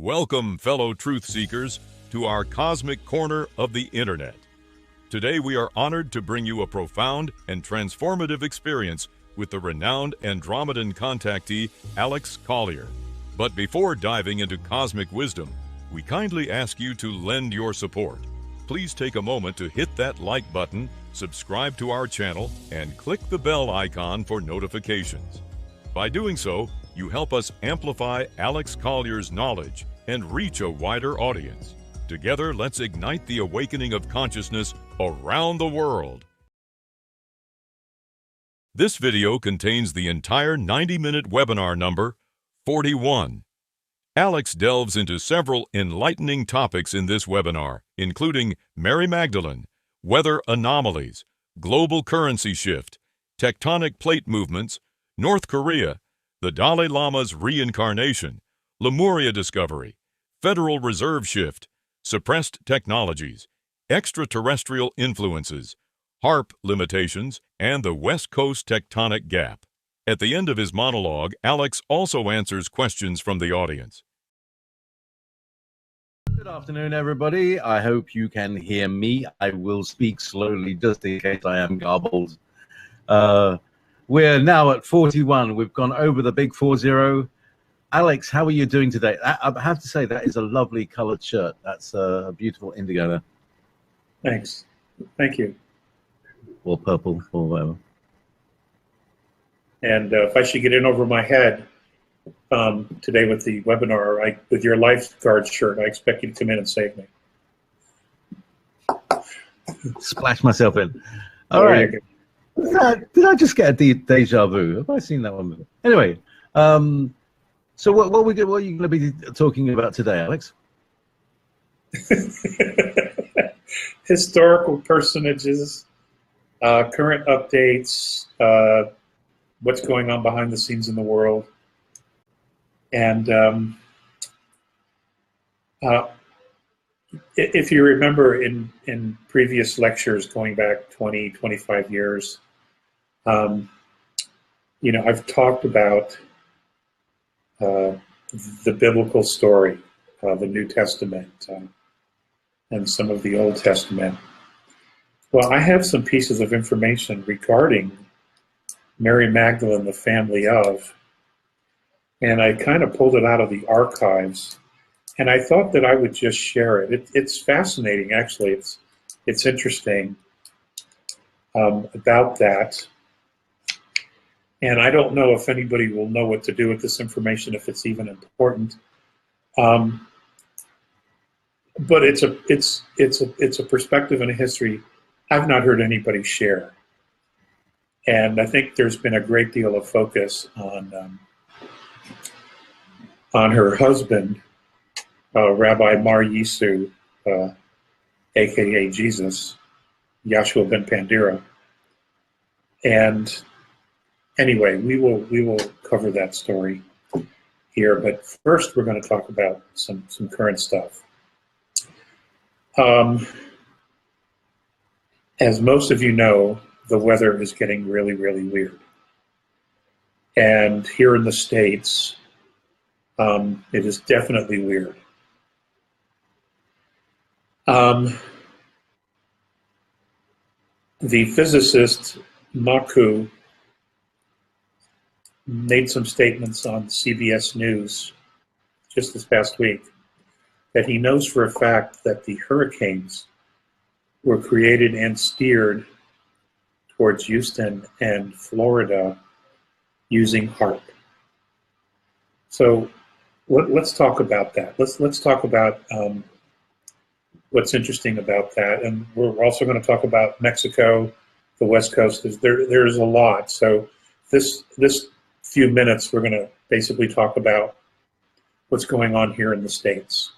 Welcome, fellow truth seekers, to our cosmic corner of the internet. Today we are honored to bring you a profound and transformative experience with the renowned Andromedan contactee, Alex Collier. But before diving into cosmic wisdom, we kindly ask you to lend your support. Please take a moment to hit that like button, subscribe to our channel, and click the bell icon for notifications. By doing so, you help us amplify Alex Collier's knowledge and reach a wider audience. Together, let's ignite the awakening of consciousness around the world. This video contains the entire 90-minute webinar number 41. Alex delves into several enlightening topics in this webinar, including Mary Magdalene, weather anomalies, global currency shift, tectonic plate movements, North Korea, the Dalai Lama's reincarnation, Lemuria discovery, Federal Reserve shift, suppressed technologies, extraterrestrial influences, HAARP limitations, and the West Coast tectonic gap. At the end of his monologue, Alex also answers questions from the audience. Good afternoon, everybody. I hope you can hear me. I will speak slowly just in case I am garbled. We're now at 41. We've gone over the big 40. Alex, how are you doing today? I have to say that is a lovely colored shirt. That's a beautiful indigo there. Thanks. Thank you. Or purple or whatever. And if I should get in over my head today with the webinar, with your lifeguard shirt, I expect you to come in and save me. Splash myself in. All right. Did I just get a deja vu? Have I seen that one before? Anyway, so what are you going to be talking about today, Alex? Historical personages, current updates, what's going on behind the scenes in the world. And if you remember in previous lectures going back 20, 25 years, I've talked about the biblical story, the New Testament, and some of the Old Testament. Well, I have some pieces of information regarding Mary Magdalene, the family of, and I kind of pulled it out of the archives, and I thought that I would just share it. It's fascinating, actually. It's interesting about that. And I don't know if anybody will know what to do with this information, if it's even important. But it's a perspective and a history I've not heard anybody share. And I think there's been a great deal of focus on her husband, Rabbi Mar Yisu, aka Jesus, Yahshua ben Pandira. And anyway, we will cover that story here, but first we're going to talk about some current stuff. As most of you know, the weather is getting really, really weird. And here in the States, it is definitely weird. The physicist Maku made some statements on CBS News just this past week that he knows for a fact that the hurricanes were created and steered towards Houston and Florida using HAARP. So let's talk about that. Let's talk about what's interesting about that, and we're also going to talk about Mexico, the West Coast. There's a lot. So this few minutes, we're going to basically talk about what's going on here in the States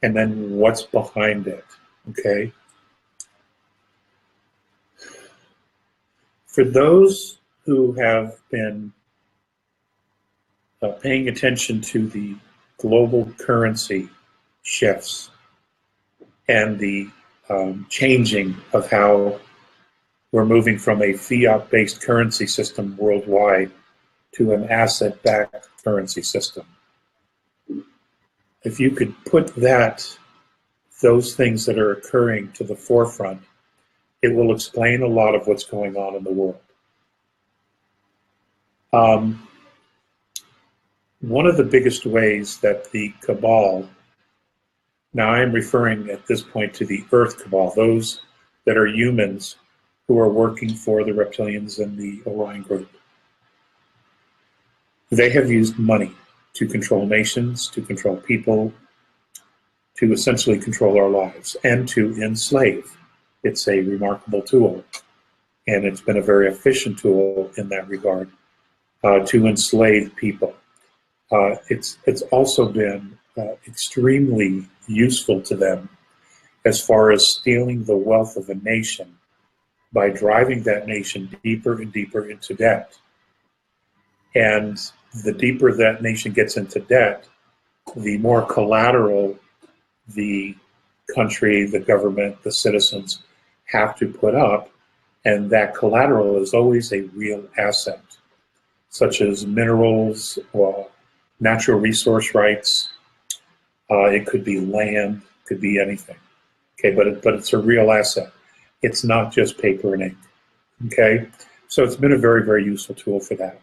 and then what's behind it, okay? For those who have been paying attention to the global currency shifts and the changing of how we're moving from a fiat-based currency system worldwide to an asset-backed currency system. if you could put those things that are occurring to the forefront, it will explain a lot of what's going on in the world. One of the biggest ways that the Cabal, now I am referring at this point to the Earth Cabal, those that are humans who are working for the reptilians and the Orion group. They have used money to control nations, to control people, to essentially control our lives, and to enslave. It's a remarkable tool, and it's been a very efficient tool in that regard, to enslave people. It's also been extremely useful to them as far as stealing the wealth of a nation by driving that nation deeper and deeper into debt. And the deeper that nation gets into debt, the more collateral the country, the government, the citizens have to put up, and that collateral is always a real asset, such as minerals or natural resource rights. It could be land, could be anything. Okay, but it's a real asset. It's not just paper and ink. Okay, so it's been a very, very useful tool for that.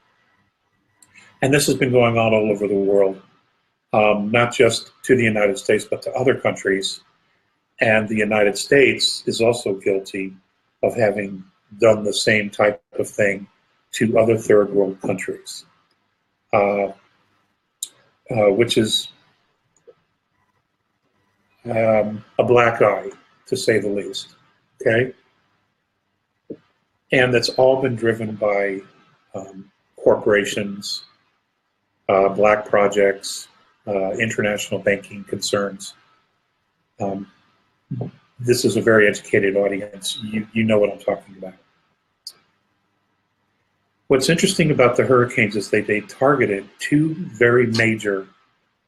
And this has been going on all over the world, not just to the United States, but to other countries. And the United States is also guilty of having done the same type of thing to other third world countries, which is a black eye, to say the least. Okay? And that's all been driven by corporations, black projects, international banking concerns. This is a very educated audience. You know what I'm talking about. What's interesting about the hurricanes is they targeted two very major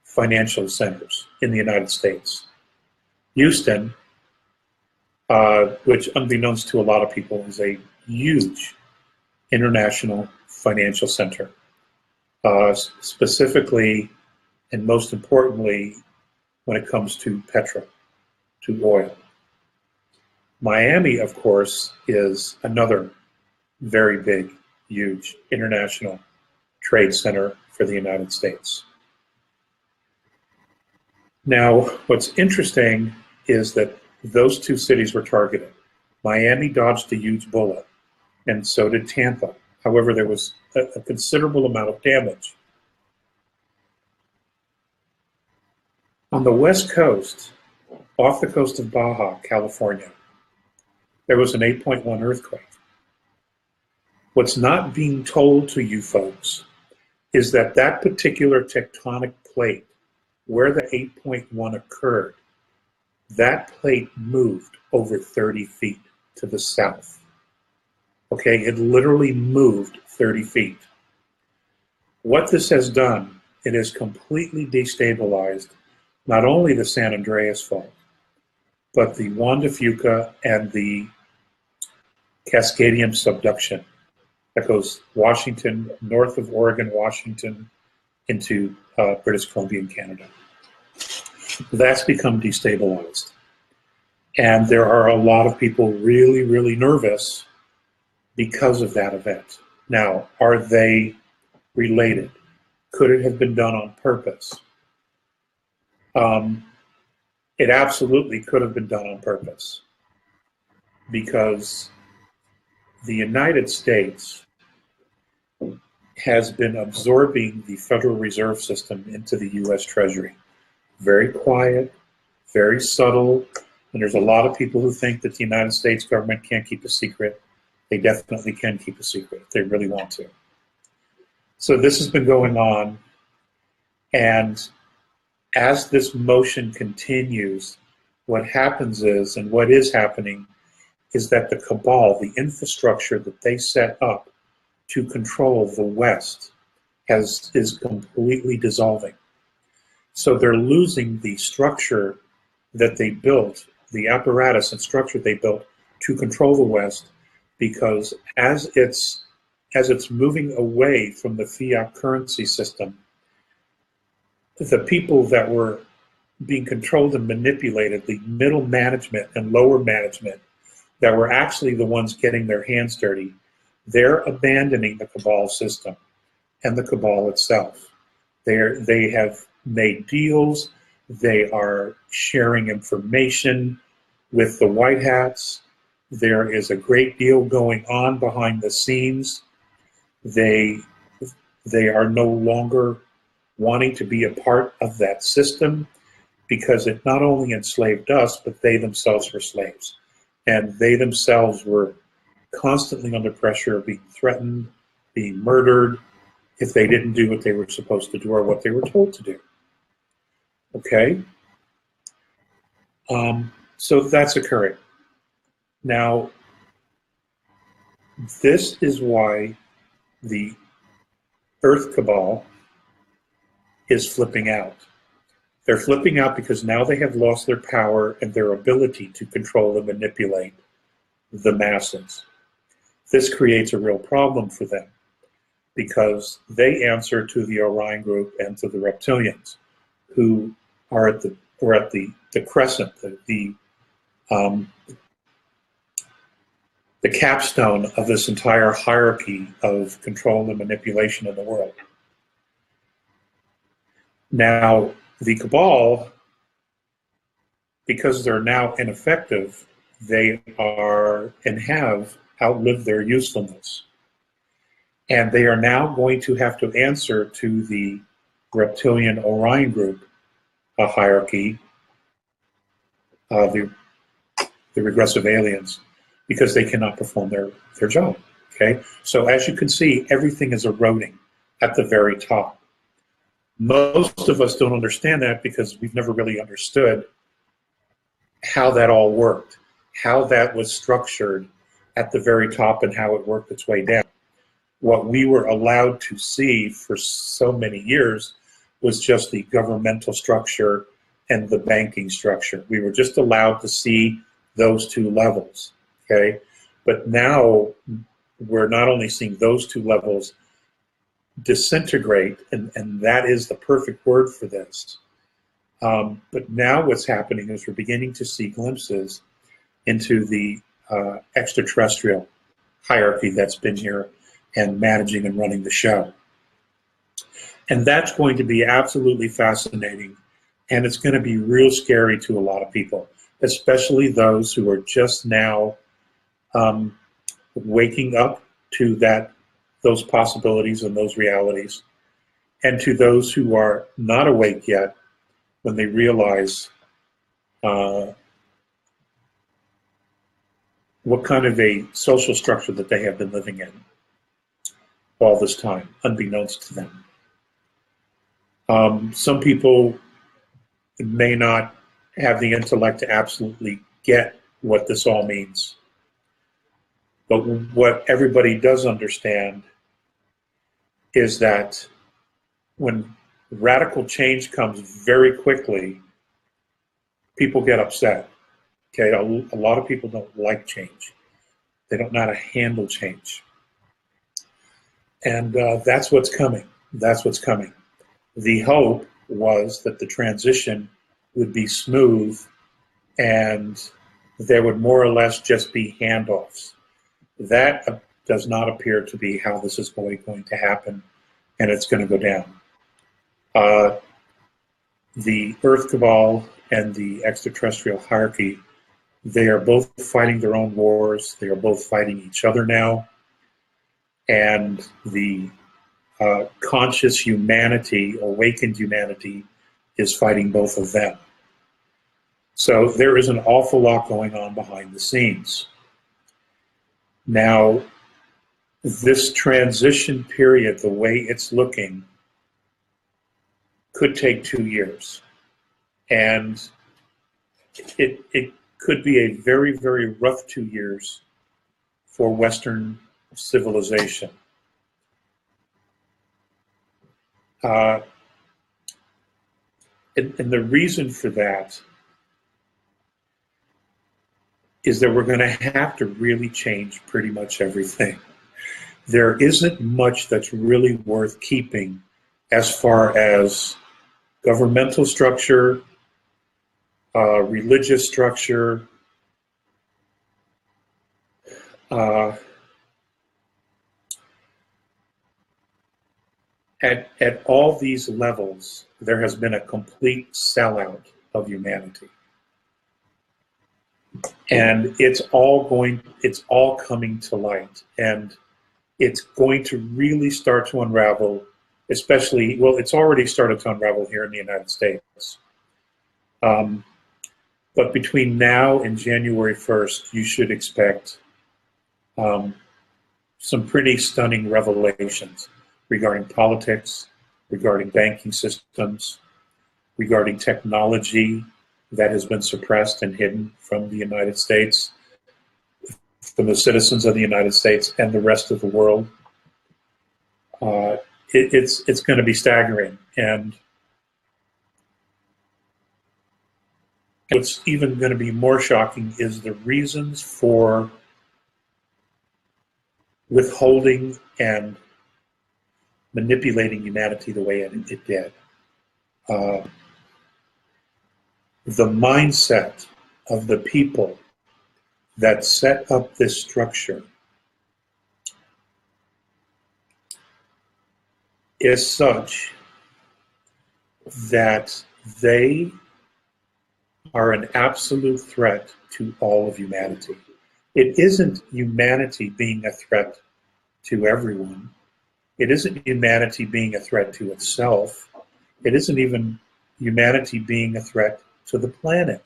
financial centers in the United States. Houston, which unbeknownst to a lot of people is a huge international financial center, specifically and most importantly when it comes to petrol, to oil. Miami, of course, is another very big, huge international trade center for the United States. Now, what's interesting is that those two cities were targeted. Miami dodged a huge bullet, and so did Tampa. However, there was a considerable amount of damage. On the West Coast, off the coast of Baja, California, there was an 8.1 earthquake. What's not being told to you folks is that that particular tectonic plate, where the 8.1 occurred, that plate moved over 30 feet to the south. Okay, it literally moved 30 feet. What this has done, it has completely destabilized not only the San Andreas Fault, but the Juan de Fuca and the Cascadian subduction that goes Washington, north of Oregon, Washington, into British Columbia and Canada. That's become destabilized. And there are a lot of people really, really nervous because of that event. Now, are they related? Could it have been done on purpose? It absolutely could have been done on purpose, because the United States has been absorbing the Federal Reserve System into the U.S. Treasury. Very quiet, very subtle, and there's a lot of people who think that the United States government can't keep a secret. They definitely can keep a secret if they really want to. So this has been going on, and as this motion continues, what happens is, and what is happening, is that the Cabal, the infrastructure that they set up to control the West, is completely dissolving. So they're losing the structure that they built, the apparatus and structure they built to control the West, because as it's moving away from the fiat currency system, the people that were being controlled and manipulated, the middle management and lower management that were actually the ones getting their hands dirty, they're abandoning the Cabal system and the Cabal itself. They have made deals. They are sharing information with the White Hats. There is a great deal going on behind the scenes. They are no longer wanting to be a part of that system because it not only enslaved us, but they themselves were slaves. And they themselves were constantly under pressure of being threatened, being murdered, if they didn't do what they were supposed to do or what they were told to do. Okay? So that's occurring. Now, this is why the Earth Cabal is flipping out. They're flipping out because now they have lost their power and their ability to control and manipulate the masses. This creates a real problem for them because they answer to the Orion group and to the reptilians, who are at the crescent, the capstone of this entire hierarchy of control and manipulation in the world. Now, the Cabal, because they're now ineffective, they are and have outlived their usefulness. And they are now going to have to answer to the reptilian Orion group hierarchy, the regressive aliens, because they cannot perform their job. Okay? So as you can see, everything is eroding at the very top. Most of us don't understand that because we've never really understood how that all worked, how that was structured at the very top and how it worked its way down. What we were allowed to see for so many years was just the governmental structure and the banking structure. We were just allowed to see those two levels, okay? But now we're not only seeing those two levels disintegrate, and that is the perfect word for this. But now what's happening is we're beginning to see glimpses into the extraterrestrial hierarchy that's been here and managing and running the show. And that's going to be absolutely fascinating, and it's going to be real scary to a lot of people, especially those who are just now waking up to those possibilities and those realities, and to those who are not awake yet when they realize what kind of a social structure that they have been living in all this time, unbeknownst to them. Some people may not have the intellect to absolutely get what this all means. But what everybody does understand is that when radical change comes very quickly, people get upset. Okay, a lot of people don't like change. They don't know how to handle change. And that's what's coming. That's what's coming. The hope was that the transition would be smooth and there would more or less just be handoffs. That does not appear to be how this is going to happen, and it's going to go down. The Earth Cabal and the extraterrestrial hierarchy, they are both fighting their own wars. They are both fighting each other now. And the conscious humanity, awakened humanity, is fighting both of them. So there is an awful lot going on behind the scenes. Now, this transition period, the way it's looking, could take 2 years. And it could be a very, very rough 2 years for Western civilization. And the reason for that is that we're going to have to really change pretty much everything. There isn't much that's really worth keeping as far as governmental structure, religious structure, at all these levels, there has been a complete sellout of humanity. And it's all coming to light. And it's going to really start to unravel, especially, well, it's already started to unravel here in the United States. But between now and January 1st, you should expect some pretty stunning revelations regarding politics, regarding banking systems, regarding technology that has been suppressed and hidden from the United States, from the citizens of the United States and the rest of the world. It's going to be staggering. And what's even going to be more shocking is the reasons for withholding and manipulating humanity the way it did. The mindset of the people that set up this structure is such that they are an absolute threat to all of humanity. It isn't humanity being a threat to everyone. It isn't humanity being a threat to itself. It isn't even humanity being a threat to the planet.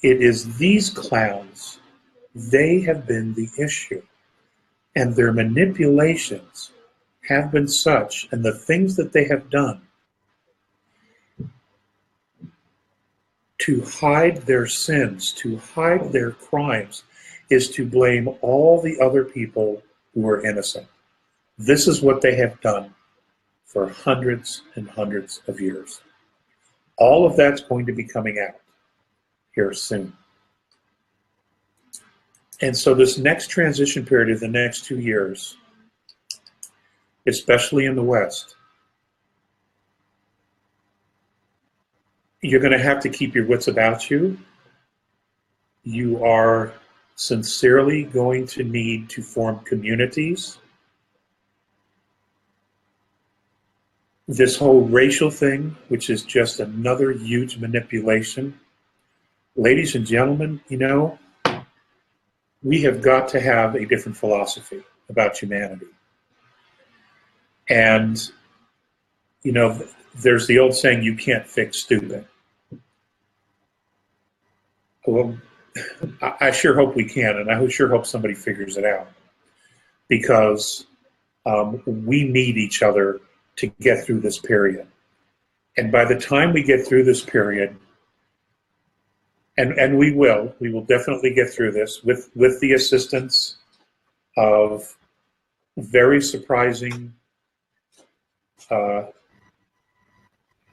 It is these clowns. They have been the issue. And their manipulations have been such, and the things that they have done to hide their sins, to hide their crimes, is to blame all the other people who are innocent. This is what they have done for hundreds and hundreds of years. All of that's going to be coming out here soon. And so this next transition period of the next 2 years, especially in the West, you're going to have to keep your wits about you. You are sincerely going to need to form communities. This whole racial thing, which is just another huge manipulation. Ladies and gentlemen, you know, we have got to have a different philosophy about humanity. And, you know, there's the old saying, you can't fix stupid. Well, I sure hope we can, and I sure hope somebody figures it out. Because we need each other to get through this period. And by the time we get through this period, and we will definitely get through this with the assistance of very surprising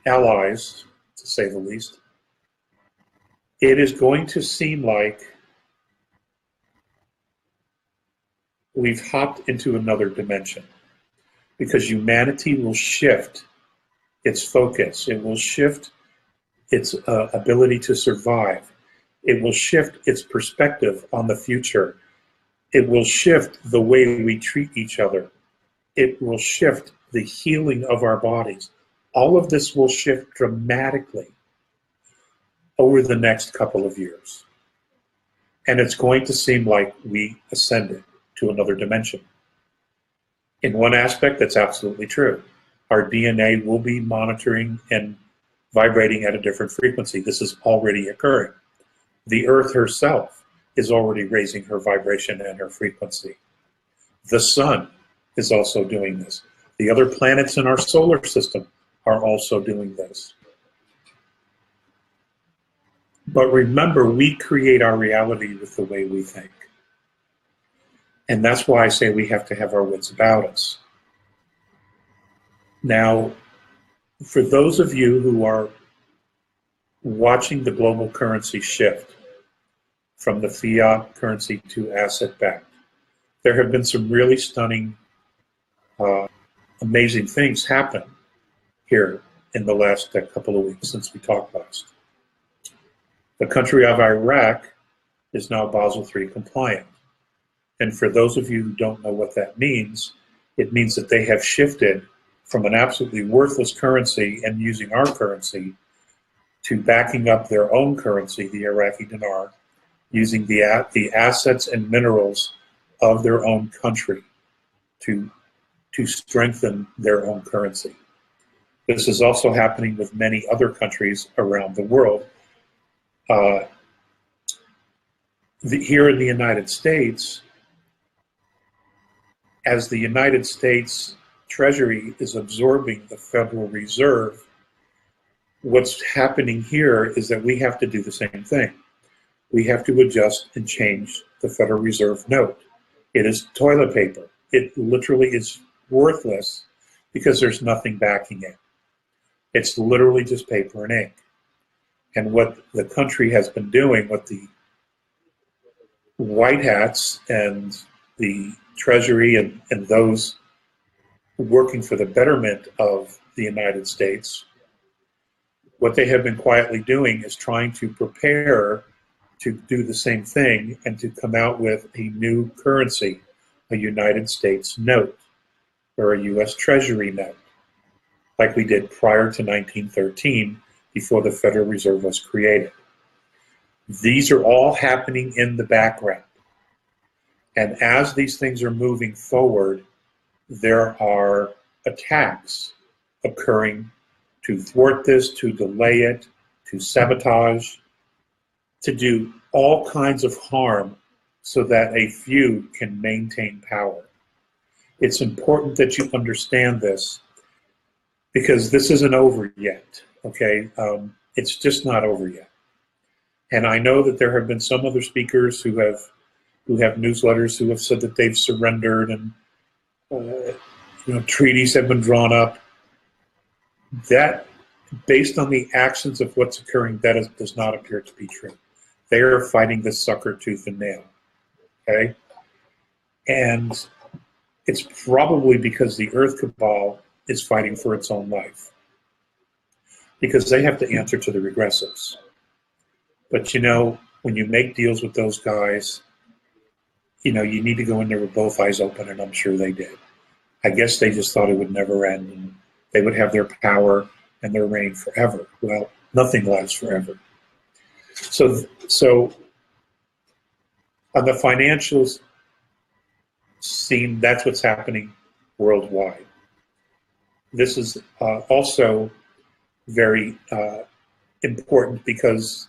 allies, to say the least. It is going to seem like we've hopped into another dimension, because humanity will shift its focus. It will shift its ability to survive. It will shift its perspective on the future. It will shift the way we treat each other. It will shift the healing of our bodies. All of this will shift dramatically over the next couple of years. And it's going to seem like we ascended to another dimension. In one aspect, that's absolutely true. Our DNA will be monitoring and vibrating at a different frequency. This is already occurring. The Earth herself is already raising her vibration and her frequency. The Sun is also doing this. The other planets in our solar system are also doing this. But remember, we create our reality with the way we think. And that's why I say we have to have our wits about us. Now, for those of you who are watching the global currency shift from the fiat currency to asset-backed, there have been some really stunning, amazing things happen here in the last couple of weeks since we talked last. The country of Iraq is now Basel III compliant. And for those of you who don't know what that means, it means that they have shifted from an absolutely worthless currency and using our currency to backing up their own currency, the Iraqi dinar, using the assets and minerals of their own country to strengthen their own currency. This is also happening with many other countries around the world. Here in the United States, as the United States Treasury is absorbing the Federal Reserve, what's happening here is that we have to do the same thing. We have to adjust and change the Federal Reserve note. It is toilet paper. It literally is worthless because there's nothing backing it. It's literally just paper and ink. And what the country has been doing, what the white hats and the Treasury and those working for the betterment of the United States, what they have been quietly doing is trying to prepare to do the same thing and to come out with a new currency, a United States note or a U.S. Treasury note, like we did prior to 1913 before the Federal Reserve was created. These are all happening in the background. And as these things are moving forward, there are attacks occurring to thwart this, to delay it, to sabotage, to do all kinds of harm so that a few can maintain power. It's important that you understand this because this isn't over yet, okay? It's just not over yet. And I know that there have been some other speakers who have newsletters who have said that they've surrendered and treaties have been drawn up. That, based on the actions of what's occurring, does not appear to be true. They are fighting this sucker tooth and nail, okay? And it's probably because the Earth Cabal is fighting for its own life, because they have to answer to the regressives. But when you make deals with those guys, you need to go in there with both eyes open, and I'm sure they did. I guess they just thought it would never end, and they would have their power and their reign forever. Well, nothing lasts forever. So on the financial scene, that's what's happening worldwide. This is also very important because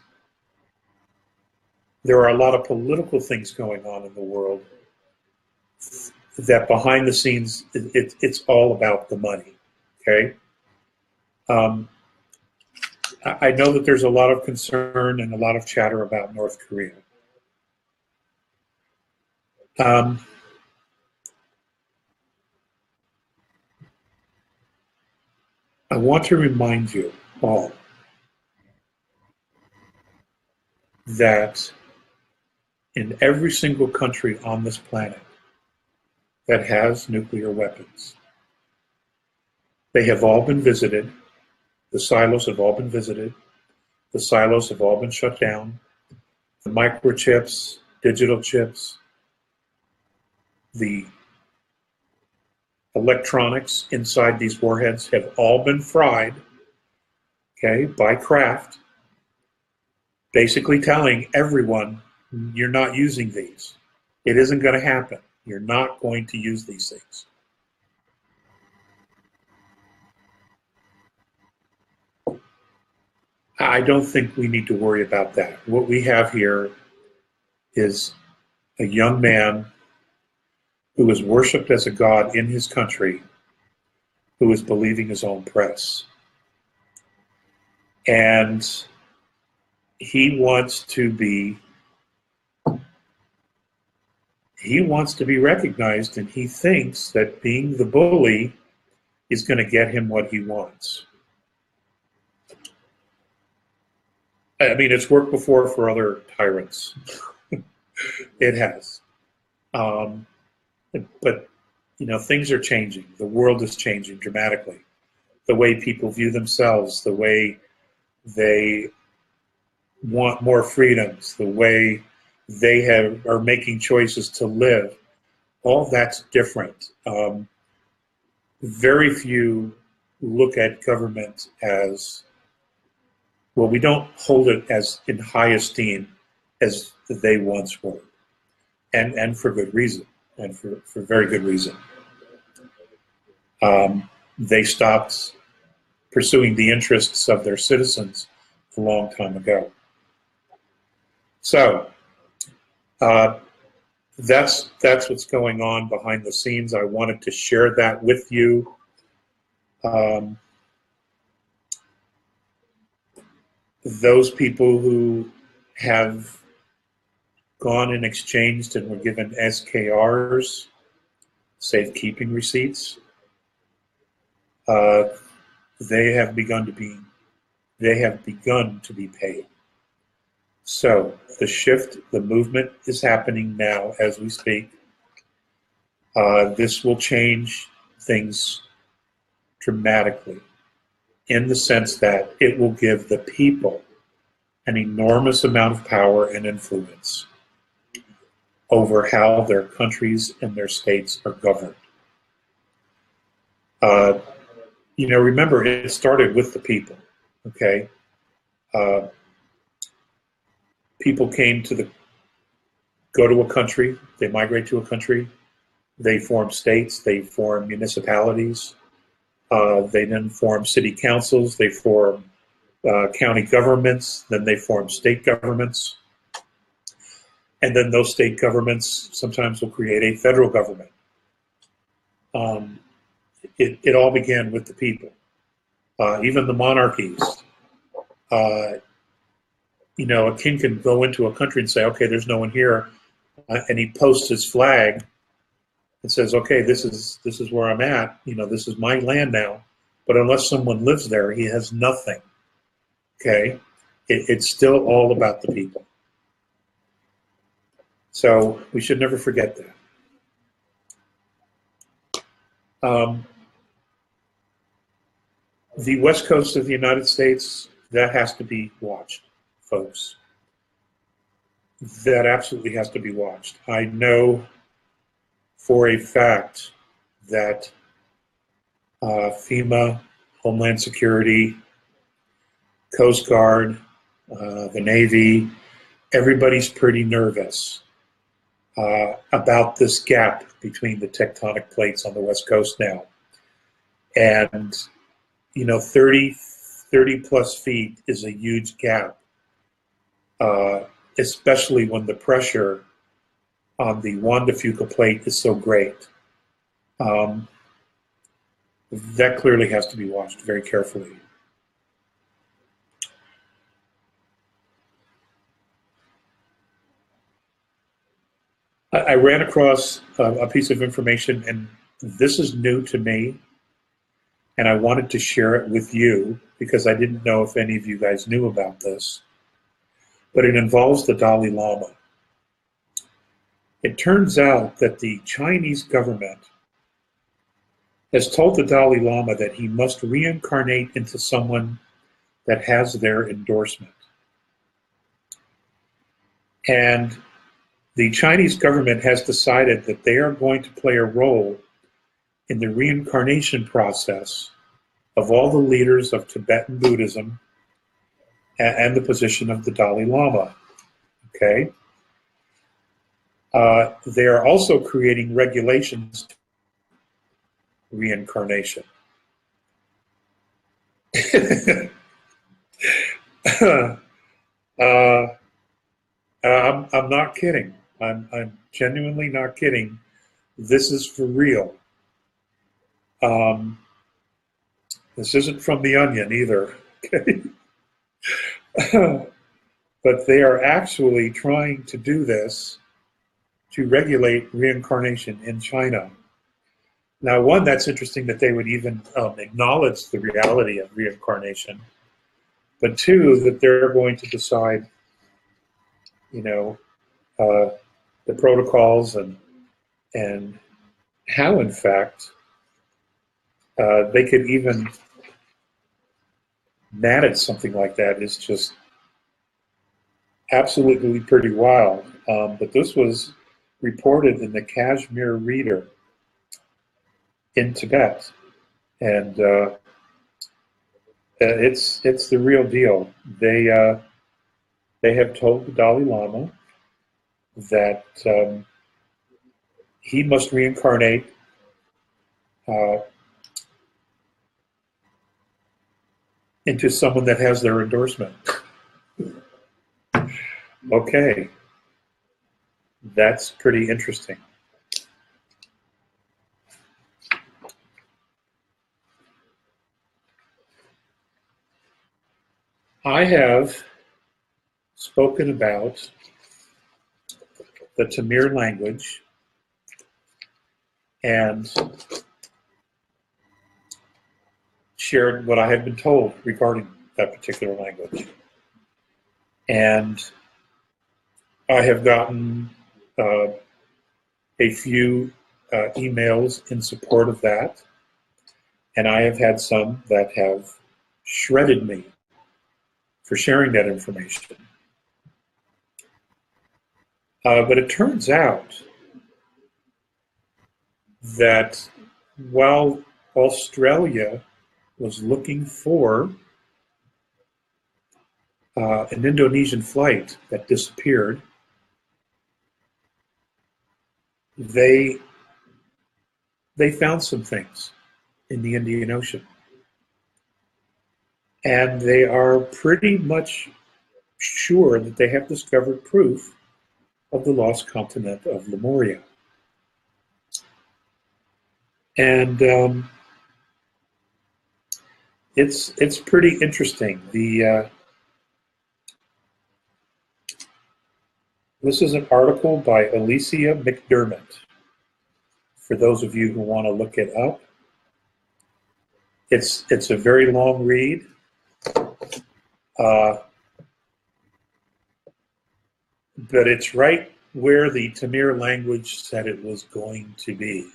there are a lot of political things going on in the world that behind the scenes, it's all about the money, okay? I know that there's a lot of concern and a lot of chatter about North Korea. I want to remind you all that in every single country on this planet that has nuclear weapons, they have all been visited. The silos have all been visited. The silos have all been shut down. The microchips, digital chips, the electronics inside these warheads have all been fried, okay, by Kraft, basically telling everyone, you're not using these. It isn't going to happen. You're not going to use these things. I don't think we need to worry about that. What we have here is a young man who is worshipped as a god in his country, who is believing his own press. And he wants to be recognized, and he thinks that being the bully is going to get him what he wants. I mean, it's worked before for other tyrants. It has. But, things are changing. The world is changing dramatically. The way people view themselves, the way they want more freedoms, the way they are making choices to live, all that's different. Very few look at government as, well, we don't hold it as in high esteem as they once were, and for good reason, and for very good reason. They stopped pursuing the interests of their citizens a long time ago. So that's what's going on behind the scenes. I wanted to share that with you. Those people who have gone and exchanged and were given SKRs, safekeeping receipts, they have begun to be paid. So the shift, the movement is happening now as we speak. This will change things dramatically, in the sense that it will give the people an enormous amount of power and influence over how their countries and their states are governed. Remember, it started with the people, okay? People go to a country, they migrate to a country, they form states, they form municipalities, they then form city councils, they form county governments, then they form state governments, and then those state governments sometimes will create a federal government. It all began with the people. Even the monarchies. A king can go into a country and say, okay, there's no one here, and he posts his flag and says, okay, this is where I'm at, this is my land now, but unless someone lives there, he has nothing, okay? It's still all about the people. So we should never forget that. The West Coast of the United States, that has to be watched, folks. That absolutely has to be watched. I know for a fact that FEMA, Homeland Security, Coast Guard, the Navy, everybody's pretty nervous about this gap between the tectonic plates on the West Coast now. And 30 plus feet is a huge gap, especially when the pressure on the Juan de Fuca plate is so great. That clearly has to be watched very carefully. I ran across a piece of information, and this is new to me, and I wanted to share it with you because I didn't know if any of you guys knew about this, but it involves the Dalai Lama. It turns out that the Chinese government has told the Dalai Lama that he must reincarnate into someone that has their endorsement. And the Chinese government has decided that they are going to play a role in the reincarnation process of all the leaders of Tibetan Buddhism and the position of the Dalai Lama, okay? They are also creating regulations for reincarnation. I'm not kidding. I'm genuinely not kidding. This is for real. This isn't from The Onion either. Okay? But they are actually trying to do this to regulate reincarnation in China. Now, one, that's interesting that they would even acknowledge the reality of reincarnation. But two, that they're going to decide, the protocols and how, in fact, they could even, manage something like that is just absolutely pretty wild. But this was reported in the Kashmir Reader in Tibet, and it's the real deal. They have told the Dalai Lama that he must reincarnate into someone that has their endorsement. Okay, that's pretty interesting. I have spoken about the Tamir language and shared what I have been told regarding that particular language. And I have gotten a few emails in support of that, and I have had some that have shredded me for sharing that information. But it turns out that while Australia was looking for an Indonesian flight that disappeared, they found some things in the Indian Ocean. And they are pretty much sure that they have discovered proof of the lost continent of Lemuria. And it's pretty interesting. This is an article by Alicia McDermott, for those of you who want to look it up. It's a very long read. But it's right where the Tamir language said it was going to be,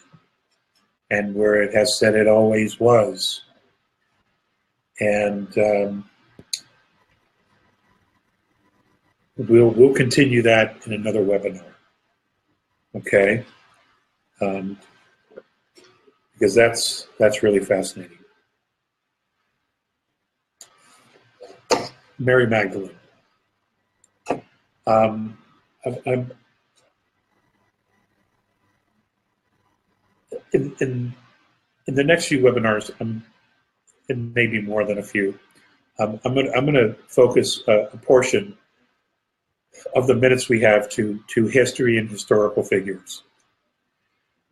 and where it has said it always was. And we'll continue that in another webinar, okay? Because that's really fascinating. Mary Magdalene. I'm in the next few webinars, and maybe more than a few, I'm gonna focus a portion of the minutes we have to history and historical figures,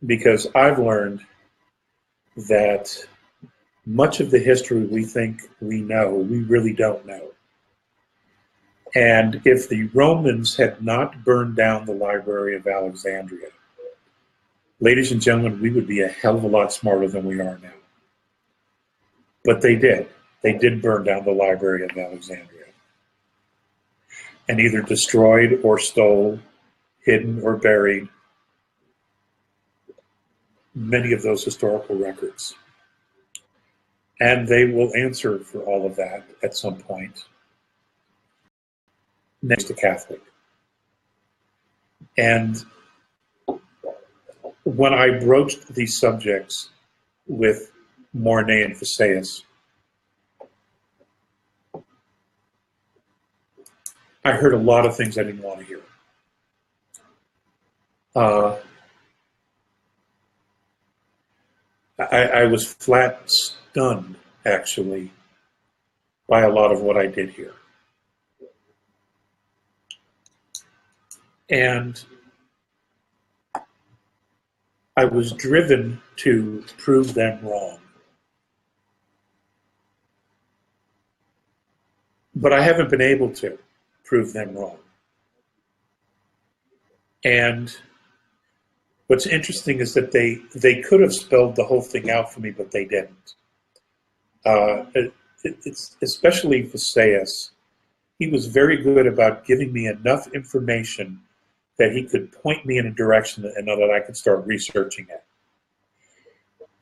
because I've learned that much of the history we think we know, we really don't know. And if the Romans had not burned down the Library of Alexandria, ladies and gentlemen, we would be a hell of a lot smarter than we are now. But they did. They did burn down the Library of Alexandria, and either destroyed or stole, hidden or buried many of those historical records. And they will answer for all of that at some point. Next to Catholic. And when I broached these subjects with Mornay and Visayas, I heard a lot of things I didn't want to hear. I was flat stunned, actually, by a lot of what I did here. And I was driven to prove them wrong. But I haven't been able to prove them wrong. And what's interesting is that they could have spelled the whole thing out for me, but they didn't. It's especially Visayas. He was very good about giving me enough information that he could point me in a direction and that I could start researching it.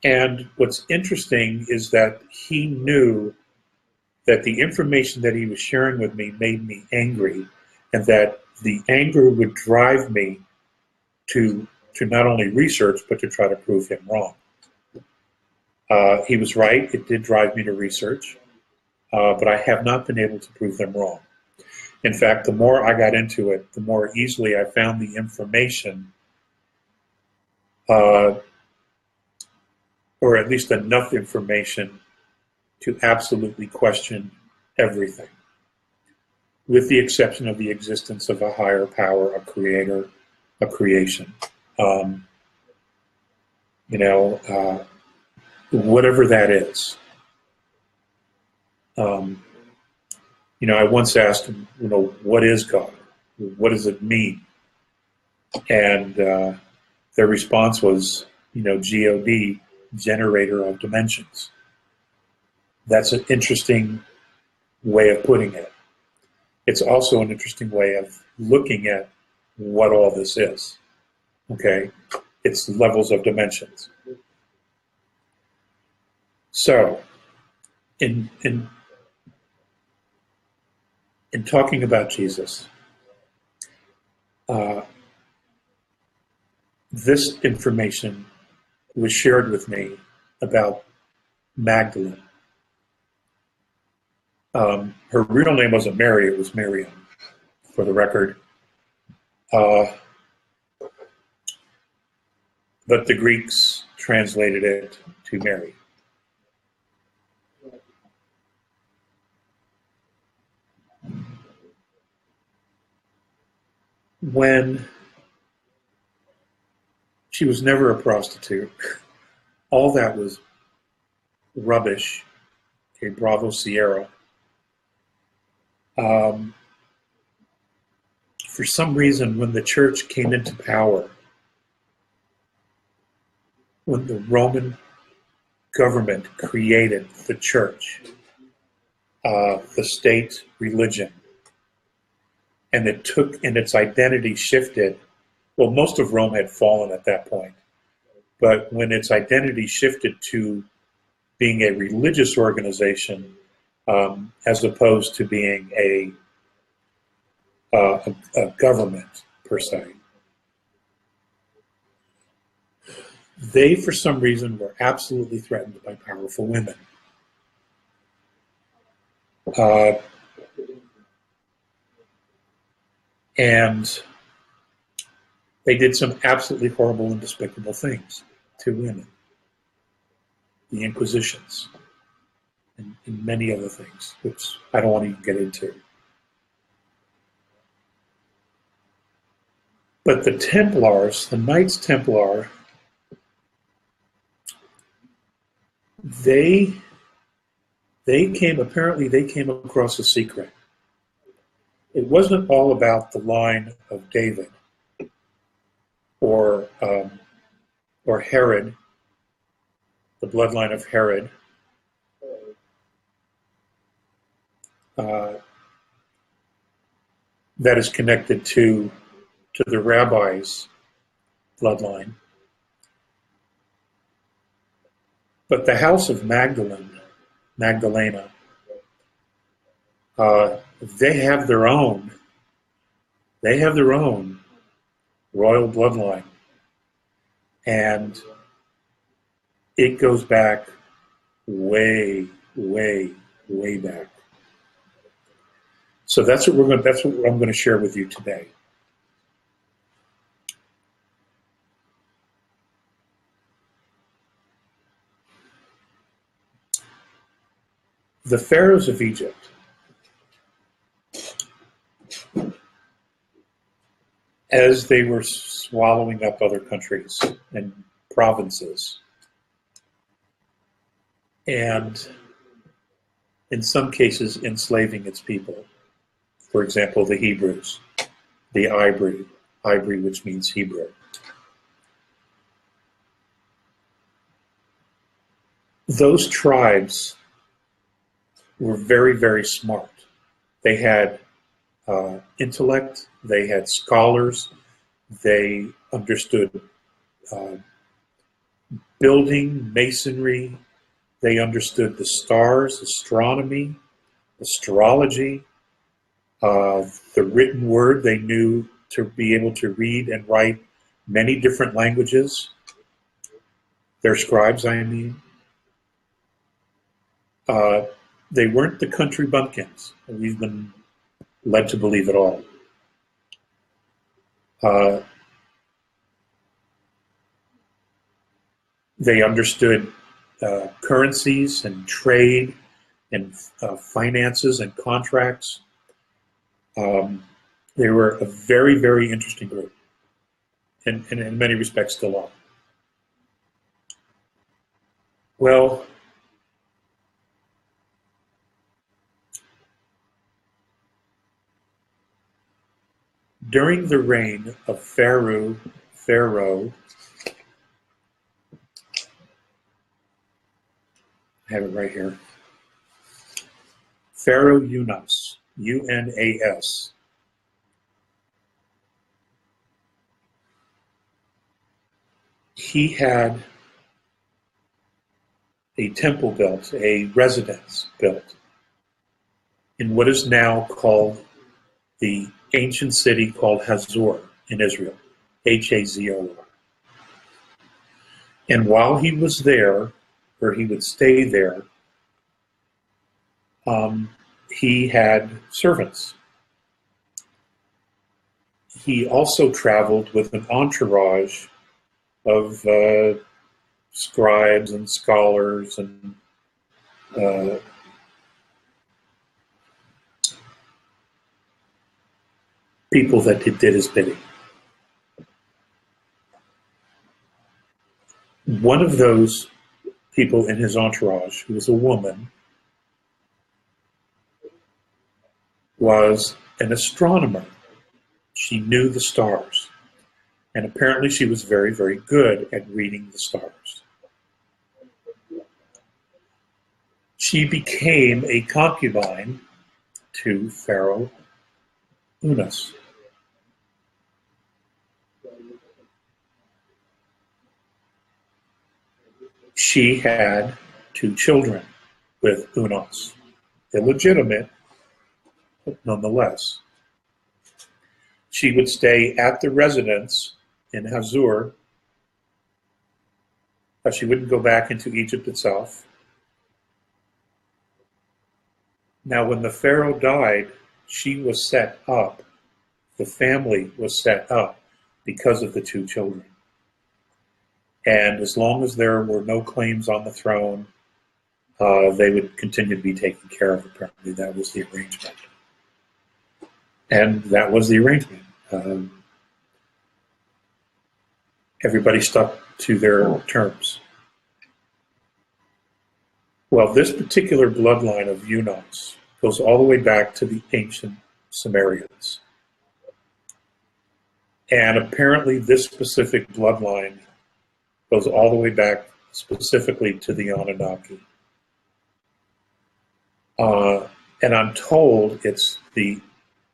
And what's interesting is that he knew that the information that he was sharing with me made me angry, and that the anger would drive me to not only research, but to try to prove him wrong. He was right. It did drive me to research, but I have not been able to prove them wrong. In fact, the more I got into it, the more easily I found the information, or at least enough information to absolutely question everything, with the exception of the existence of a higher power, a creator, a creation. Whatever that is. I once asked him, what is God? What does it mean? And their response was, God, generator of dimensions. That's an interesting way of putting it. It's also an interesting way of looking at what all this is. Okay? It's levels of dimensions. So, in talking about Jesus, this information was shared with me about Magdalene. Her real name wasn't Mary, it was Miriam, for the record. But the Greeks translated it to Mary. When she was never a prostitute, all that was rubbish. Okay, Bravo Sierra. For some reason, when the church came into power, when the Roman government created the church, the state religion, and its identity shifted. Well, most of Rome had fallen at that point, but when its identity shifted to being a religious organization, as opposed to being a government per se, they, for some reason, were absolutely threatened by powerful women. And they did some absolutely horrible and despicable things to women. The Inquisitions and many other things, which I don't want to even get into. But the Templars, the Knights Templar, they came across a secret. It wasn't all about the line of David or Herod, the bloodline of Herod. That is connected to the rabbi's bloodline. But the house of Magdalena, they have their own royal bloodline. And it goes back way, way, way back. So that's what I'm going to share with you today. The pharaohs of Egypt, as they were swallowing up other countries and provinces, and in some cases enslaving its people. For example, the Hebrews, the Ibri, which means Hebrew. Those tribes were very, very smart. They had intellect, they had scholars, they understood building, masonry, they understood the stars, astronomy, astrology, The written word, they knew to be able to read and write many different languages. Their scribes, I mean. They weren't the country bumpkins that we've been led to believe at all. They understood currencies and trade and finances and contracts. They were a very, very interesting group, and in many respects still are. Well, during the reign of Pharaoh, I have it right here, Pharaoh Unas, U-N-A-S. He had a temple built, a residence built in what is now called the ancient city called Hazor in Israel, H-A-Z-O-R. And while he was there, or he would stay there, he had servants. He also traveled with an entourage of scribes and scholars and people that did his bidding. One of those people in his entourage, who was a woman, was an astronomer. She knew the stars. And apparently she was very, very good at reading the stars. She became a concubine to Pharaoh Unas. She had 2 children with Unas, illegitimate, but nonetheless. She would stay at the residence in Hazor. She wouldn't go back into Egypt itself. Now, when the Pharaoh died, she was set up. The family was set up because of the 2 children. And as long as there were no claims on the throne, they would continue to be taken care of. Apparently, that was the arrangement. And that was the arrangement. Everybody stuck to their terms. Well, this particular bloodline of Unas goes all the way back to the ancient Sumerians. And apparently this specific bloodline goes all the way back specifically to the Anunnaki. And I'm told it's the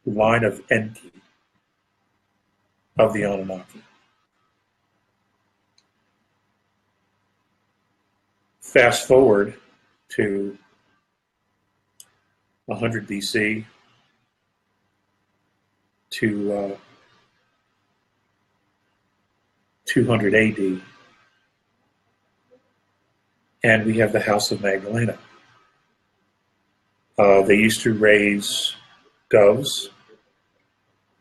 line of Enki of the Anunnaki. Fast forward to 100 BC to 200 AD, and we have the House of Magdalene. They used to raise doves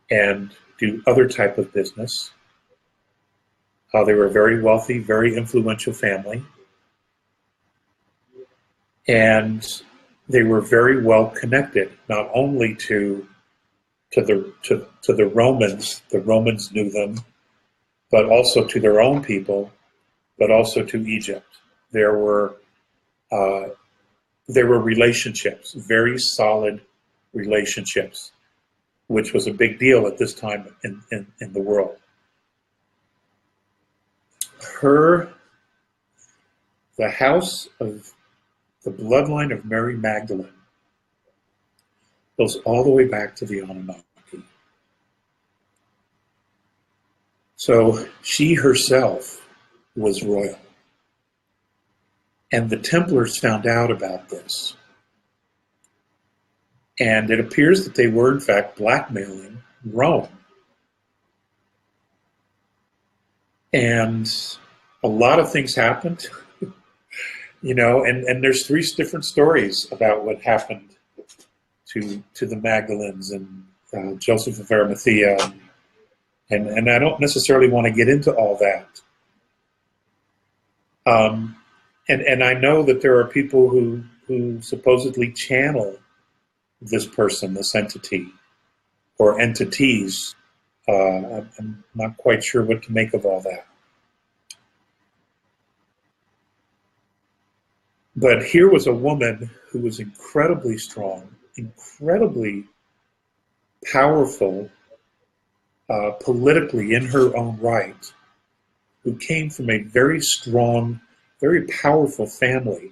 and do other type of business. They were a very wealthy, very influential family. And they were very well connected, not only to the Romans knew them, but also to their own people, but also to Egypt. There were relationships, very solid relationships, which was a big deal at this time in the world. The house of the bloodline of Mary Magdalene goes all the way back to the Anunnaki. So she herself was royal. And the Templars found out about this. And it appears that they were, in fact, blackmailing Rome. And a lot of things happened, and there's three different stories about what happened to the Magdalenes and Joseph of Arimathea. And I don't necessarily want to get into all that. And I know that there are people who supposedly channel this person, this entity, or entities. I'm not quite sure what to make of all that. But here was a woman who was incredibly strong, incredibly powerful, politically in her own right, who came from a very strong, very powerful family.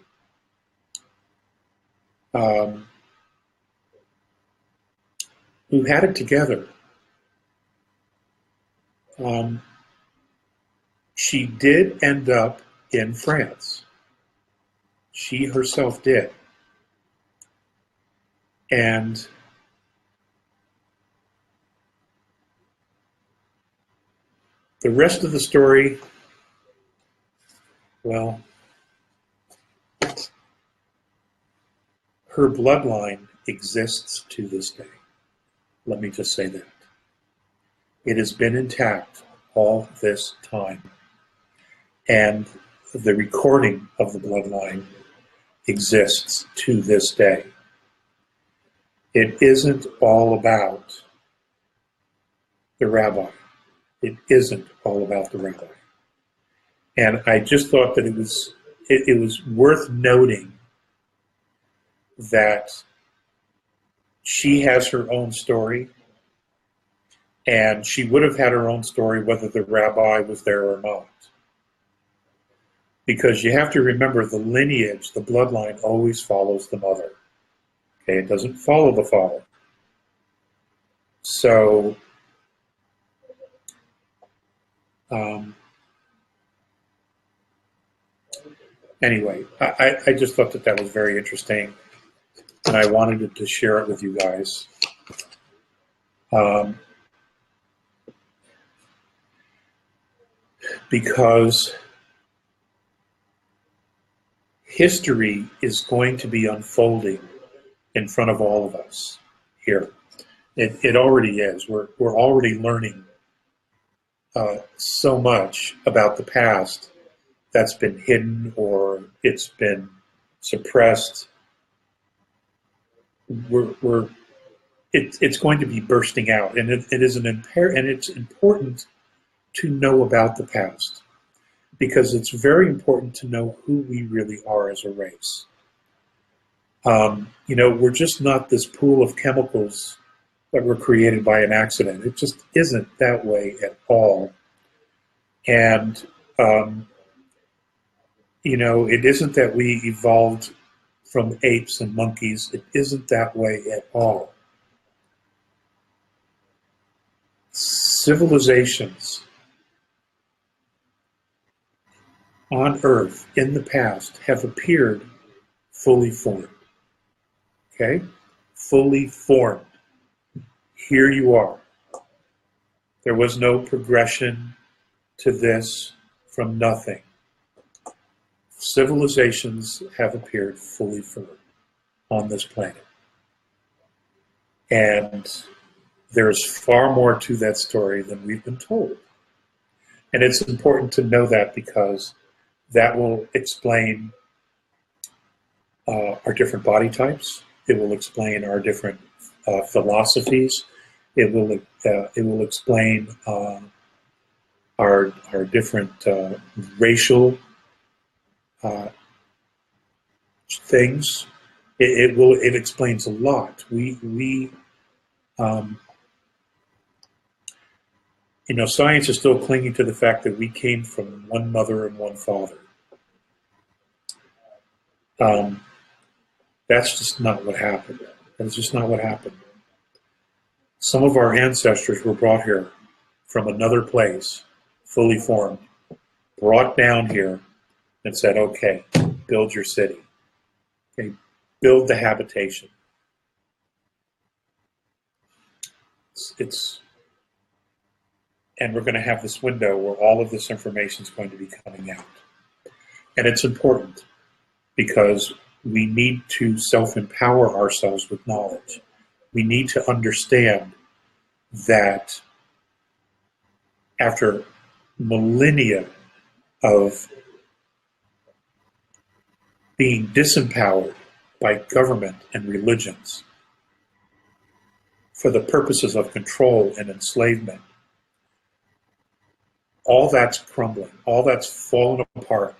Who had it together. She did end up in France. She herself did. And the rest of the story, well, her bloodline exists to this day. Let me just say that. It has been intact all this time. And the recording of the bloodline exists to this day. It isn't all about the rabbi. It isn't all about the rabbi. And I just thought that it was worth noting that she has her own story, and she would have had her own story whether the rabbi was there or not. Because you have to remember the lineage, the bloodline always follows the mother. Okay, it doesn't follow the father. So, anyway, I just thought that was very interesting, and I wanted to share it with you guys. Because history is going to be unfolding in front of all of us here. It already is. We're already learning so much about the past that's been hidden or it's been suppressed. It's going to be bursting out, and it's important to know about the past, because it's very important to know who we really are as a race. We're just not this pool of chemicals that were created by an accident. It just isn't that way at all. And, it isn't that we evolved from apes and monkeys. It isn't that way at all. Civilizations on Earth in the past have appeared fully formed. Okay? Fully formed. Here you are. There was no progression to this from nothing. Civilizations have appeared fully formed on this planet. And there's far more to that story than we've been told. And it's important to know that, because that will explain our different body types. It will explain our different philosophies. It will explain our different racial things. It explains a lot. Science is still clinging to the fact that we came from one mother and one father. That's just not what happened. That's just not what happened. Some of our ancestors were brought here from another place, fully formed, brought down here and said, okay, build your city. Okay, build the habitation. and we're going to have this window where all of this information is going to be coming out. And it's important because we need to self-empower ourselves with knowledge. We need to understand that after millennia of being disempowered by government and religions for the purposes of control and enslavement, all that's crumbling, all that's fallen apart.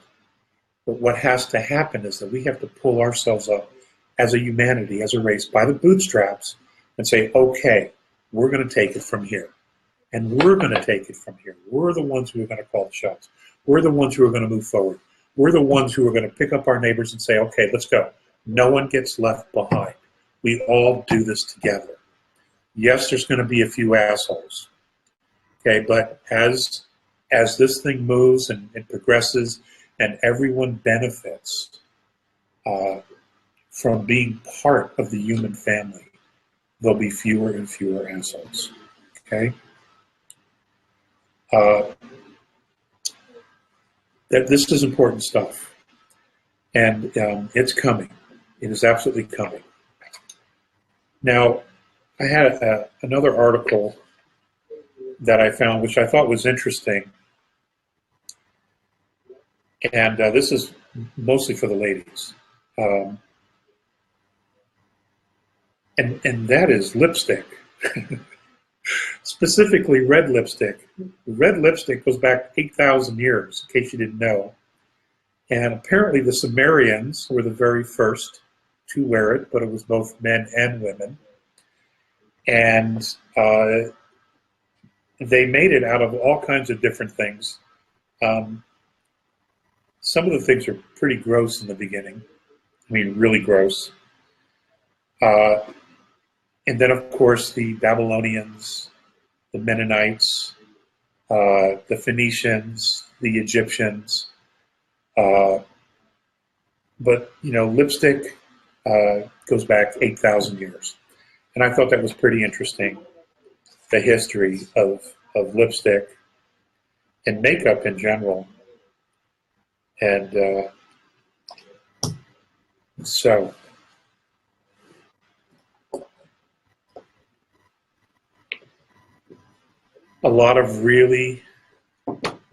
But what has to happen is that we have to pull ourselves up as a humanity, as a race, by the bootstraps and say, okay, we're going to take it from here. And we're going to take it from here. We're the ones who are going to call the shots. We're the ones who are going to move forward. We're the ones who are going to pick up our neighbors and say, okay, let's go. No one gets left behind. We all do this together. Yes, there's going to be a few assholes. Okay, but as this thing moves and it progresses and everyone benefits from being part of the human family, there'll be fewer and fewer assholes. Okay? This is important stuff. And it's coming. It is absolutely coming. Now, I had another article that I found, which I thought was interesting. And this is mostly for the ladies. And that is lipstick. Specifically red lipstick. Red lipstick goes back 8,000 years, in case you didn't know. And apparently the Sumerians were the very first to wear it, but it was both men and women. And they made it out of all kinds of different things. Some of the things are pretty gross in the beginning. I mean, really gross. And then, of course, the Babylonians, the Mennonites, the Phoenicians, the Egyptians. But, you know, lipstick goes back 8,000 years. And I thought that was pretty interesting, the history of lipstick and makeup in general. And so a lot of really,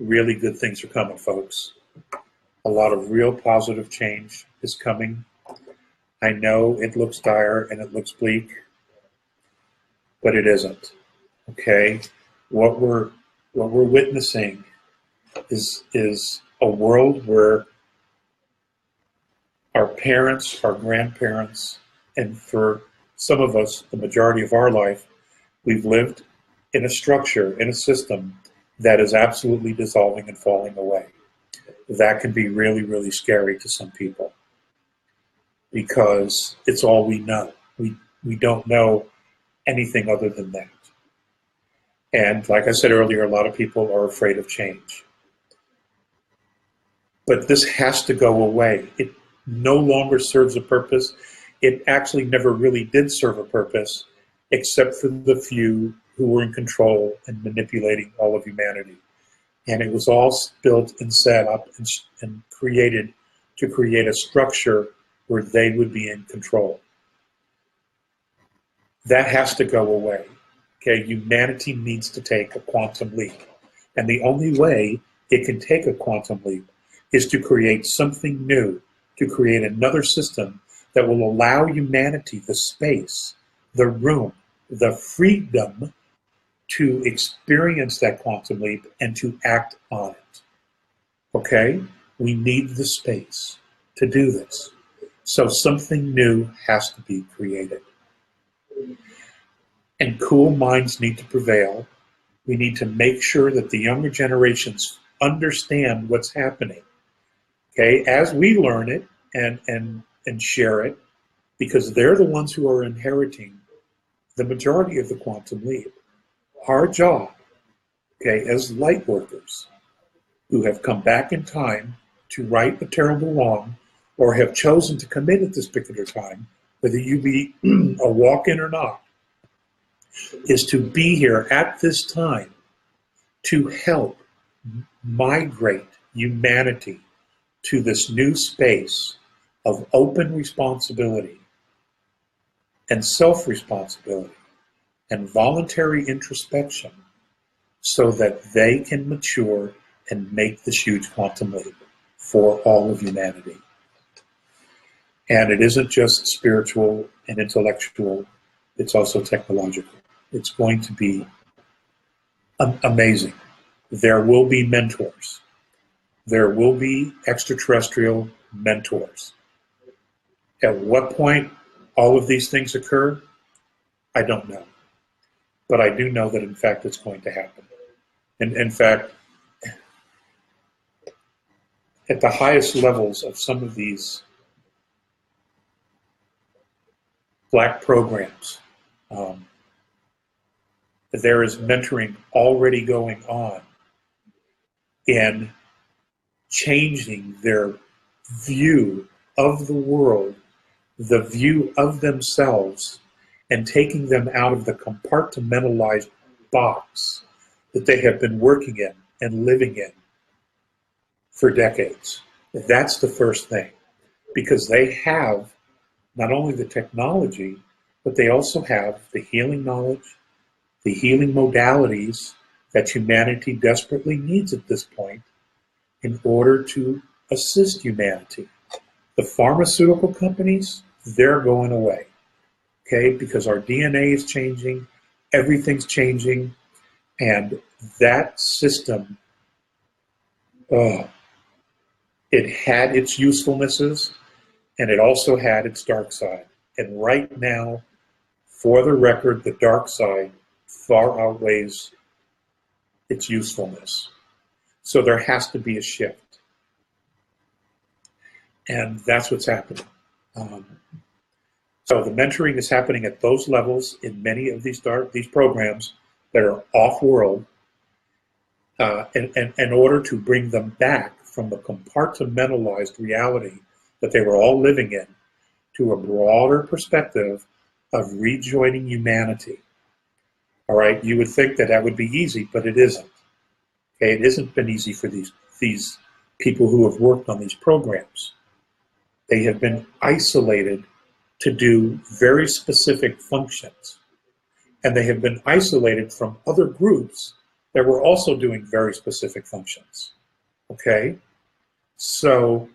really good things are coming, folks. A lot of real positive change is coming. I know it looks dire and it looks bleak, but it isn't. Okay? What we're witnessing is a world where our parents, our grandparents, and for some of us, the majority of our life, we've lived in a structure, in a system that is absolutely dissolving and falling away. That can be really, really scary to some people because it's all we know. We don't know anything other than that. And like I said earlier, a lot of people are afraid of change. But this has to go away. It no longer serves a purpose. It actually never really did serve a purpose, except for the few who were in control and manipulating all of humanity. And it was all built and set up and created to create a structure where they would be in control. That has to go away. Okay, humanity needs to take a quantum leap. And the only way it can take a quantum leap is to create something new, to create another system that will allow humanity the space, the room, the freedom to experience that quantum leap and to act on it. Okay? We need the space to do this. So something new has to be created. And cool minds need to prevail. We need to make sure that the younger generations understand what's happening. Okay, as we learn it and share it, because they're the ones who are inheriting the majority of the quantum leap. Our job, okay, as light workers who have come back in time to right a terrible wrong or have chosen to commit at this particular time, whether you be a walk-in or not, is to be here at this time to help migrate humanity to this new space of open responsibility and self-responsibility and voluntary introspection so that they can mature and make this huge quantum leap for all of humanity. And it isn't just spiritual and intellectual, it's also technological. It's going to be amazing. There will be mentors. There will be extraterrestrial mentors. At what point all of these things occur, I don't know. But I do know that, in fact, it's going to happen. And in fact, at the highest levels of some of these black programs, there is mentoring already going on in changing their view of the world, the view of themselves, and taking them out of the compartmentalized box that they have been working in and living in for decades. That's the first thing, because they have not only the technology, but they also have the healing knowledge, the healing modalities that humanity desperately needs at this point in order to assist humanity. The pharmaceutical companies, they're going away, okay? Because our DNA is changing, everything's changing, and that system, it had its usefulnesses, and it also had its dark side. And right now, for the record, the dark side far outweighs its usefulness. So there has to be a shift. And that's what's happening. So the mentoring is happening at those levels in many of these programs that are off-world in order to bring them back from the compartmentalized reality that they were all living in to a broader perspective of rejoining humanity. All right, you would think that that would be easy, but it isn't. Okay, it hasn't been easy for these people who have worked on these programs. They have been isolated to do very specific functions. And they have been isolated from other groups that were also doing very specific functions. Okay? So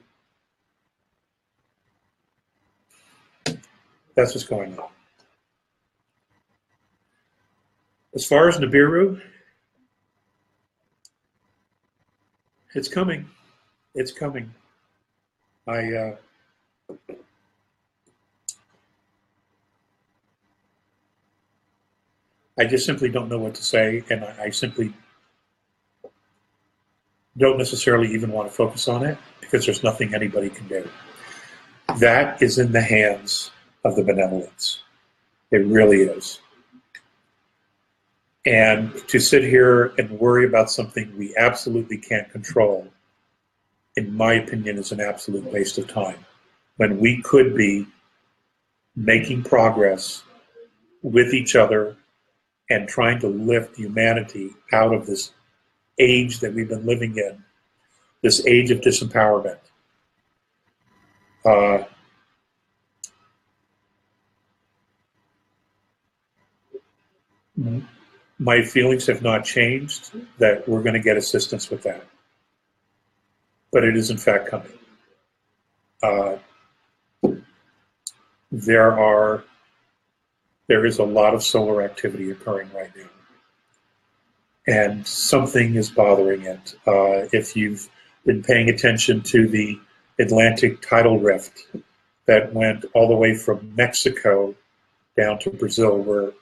that's what's going on. As far as Nibiru, it's coming. It's coming. I just simply don't know what to say, and I simply don't necessarily even want to focus on it because there's nothing anybody can do. That is in the hands of the benevolence. It really is. And to sit here and worry about something we absolutely can't control, in my opinion, is an absolute waste of time. When we could be making progress with each other and trying to lift humanity out of this age that we've been living in, this age of disempowerment. My feelings have not changed that we're going to get assistance with that. But it is in fact coming. There is a lot of solar activity occurring right now. And something is bothering it. If you've been paying attention to the Atlantic tidal rift that went all the way from Mexico down to Brazil, where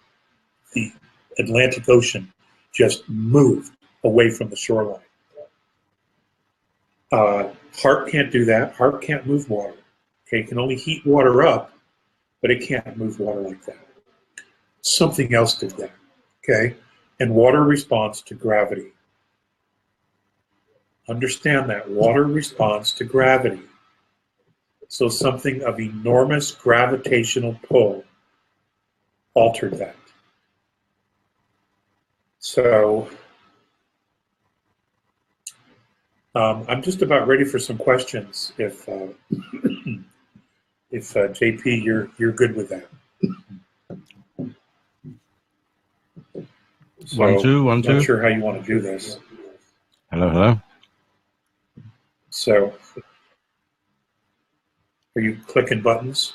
the Atlantic Ocean just moved away from the shoreline. HAARP can't do that. HAARP can't move water. Okay, it can only heat water up, but it can't move water like that. Something else did that. Okay, and water responds to gravity. Understand that water responds to gravity. So something of enormous gravitational pull altered that. So I'm just about ready for some questions. If JP, you're good with that. So, 1 2 1 2. I'm not sure how you want to do this. Hello, hello. So, are you clicking buttons?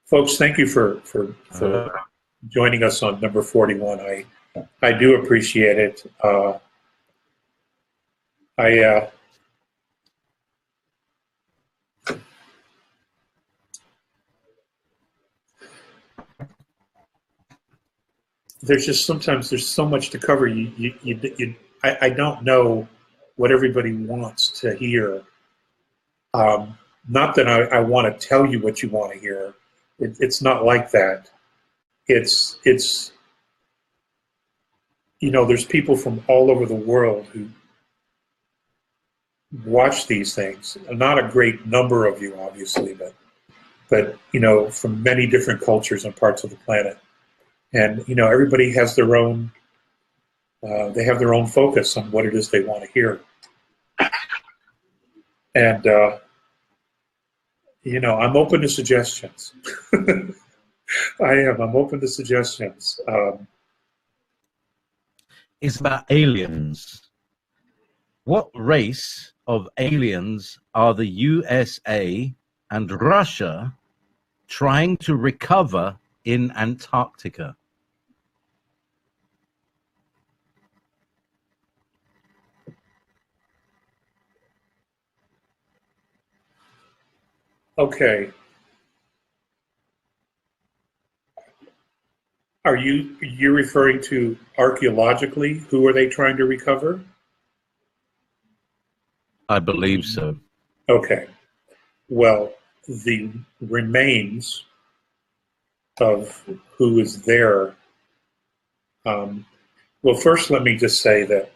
Folks, thank you for joining us on number 41. I do appreciate it. There's just sometimes there's so much to cover. I don't know what everybody wants to hear. Not that I want to tell you what you want to hear. It's not like that. It's there's people from all over the world who watch these things. Not a great number of you, obviously, but from many different cultures and parts of the planet. And everybody has their own. They have their own focus on what it is they want to hear. And I'm open to suggestions. I am. I'm open to suggestions. It's about aliens. What race of aliens are the USA and Russia trying to recover in Antarctica? Okay. You're referring to archaeologically? Who are they trying to recover? I believe so. Okay. Well, the remains of who is there. Well, first, let me just say that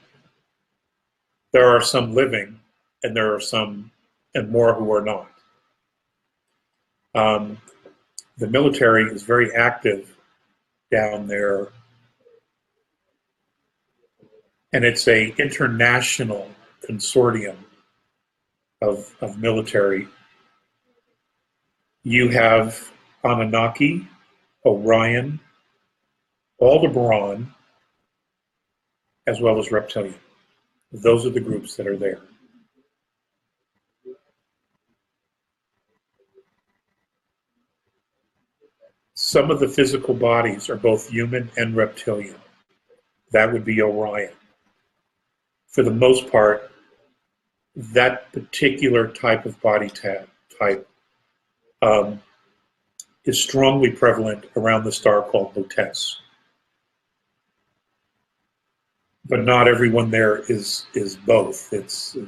there are some living, and there are some and more who are not. The military is very active down there, and it's a international consortium of military. You have Anunnaki, Orion, Aldebaran, as well as Reptilian. Those are the groups that are there. Some of the physical bodies are both human and reptilian. That would be Orion. For the most part, that particular type of body type is strongly prevalent around the star called Botes. But not everyone there is both.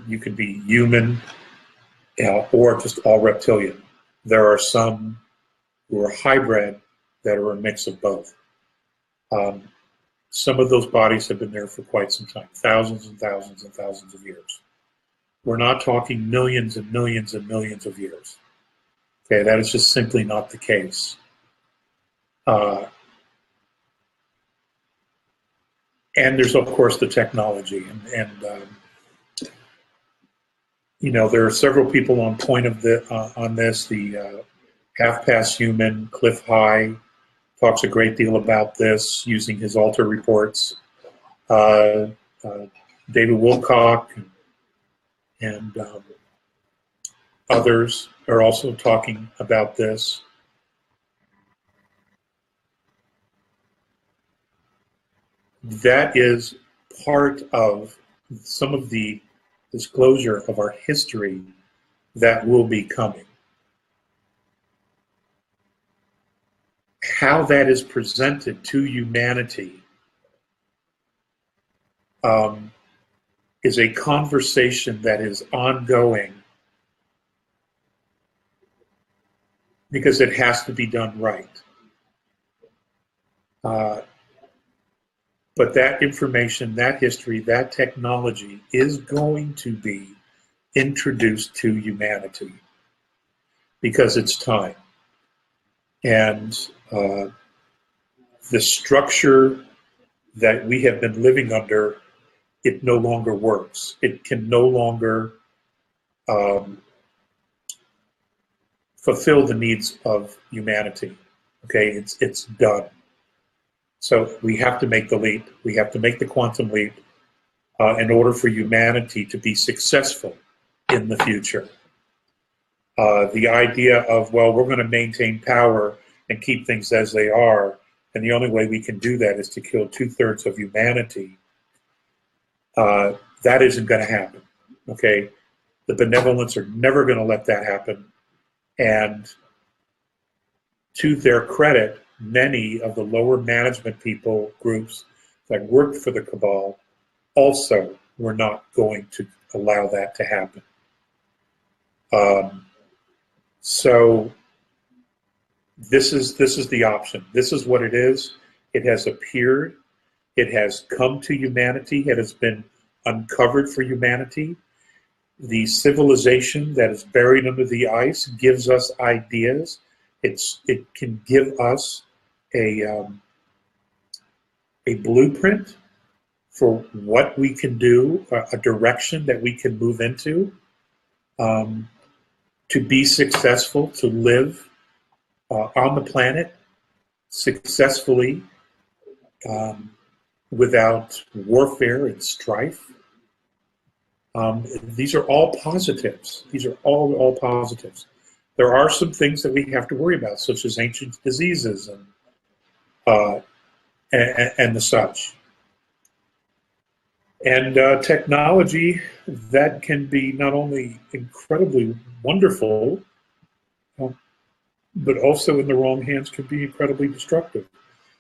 You can be human or just all reptilian. There are some who are hybrid that are a mix of both. Some of those bodies have been there for quite some time, thousands and thousands and thousands of years. We're not talking millions and millions and millions of years. Okay, that is just simply not the case. And there's, of course, the technology. And there are several people on point of on this. The half-past human, Cliff High, talks a great deal about this using his altar reports. David Wilcock and others are also talking about this. That is part of some of the disclosure of our history that will be coming. How that is presented to humanity is a conversation that is ongoing because it has to be done right. But that information, that history, that technology is going to be introduced to humanity because it's time. And the structure that we have been living under, it no longer works. It can no longer fulfill the needs of humanity. Okay, it's done. So we have to make the leap. We have to make the quantum leap in order for humanity to be successful in the future. The idea of, well, we're going to maintain power and keep things as they are, and the only way we can do that is to kill 2/3 of humanity, that isn't going to happen. Okay, the benevolents are never going to let that happen. And to their credit, many of the lower management people groups that worked for the Cabal also were not going to allow that to happen. So this is the option. This is what it is. It has appeared. It has come to humanity. It has been uncovered for humanity. The civilization that is buried under the ice gives us ideas. It can give us a blueprint for what we can do, a direction that we can move into to be successful, to live on the planet successfully without warfare and strife. These are all positives. These are all positives. There are some things that we have to worry about, such as ancient diseases and the such. And technology that can be not only incredibly wonderful, but also in the wrong hands can be incredibly destructive.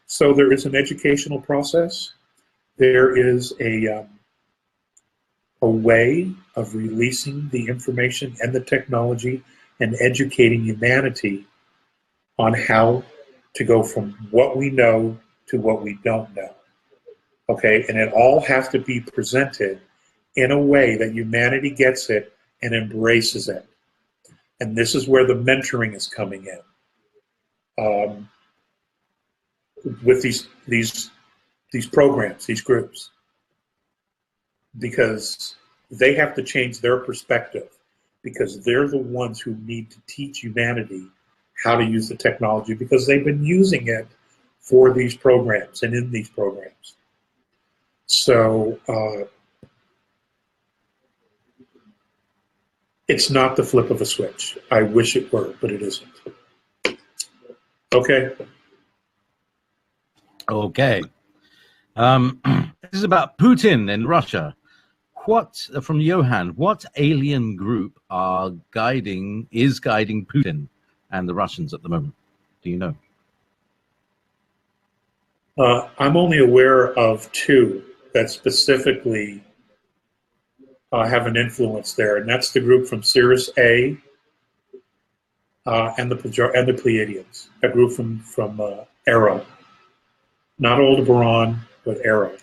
So there is an educational process. There is a way of releasing the information and the technology and educating humanity on how to go from what we know to what we don't know. Okay, and it all has to be presented in a way that humanity gets it and embraces it. And this is where the mentoring is coming in. With these programs, these groups, because they have to change their perspective, because they're the ones who need to teach humanity how to use the technology, because they've been using it for these programs and in these programs. So it's not the flip of a switch. I wish it were, but it isn't. Okay. Okay. This is about Putin in Russia. What, from Johan, what alien group is guiding Putin and the Russians at the moment? Do you know? I'm only aware of two that specifically have an influence there, and that's the group from Sirius A and the Pleiadians, a group from Era. Not Aldebaran, but Era.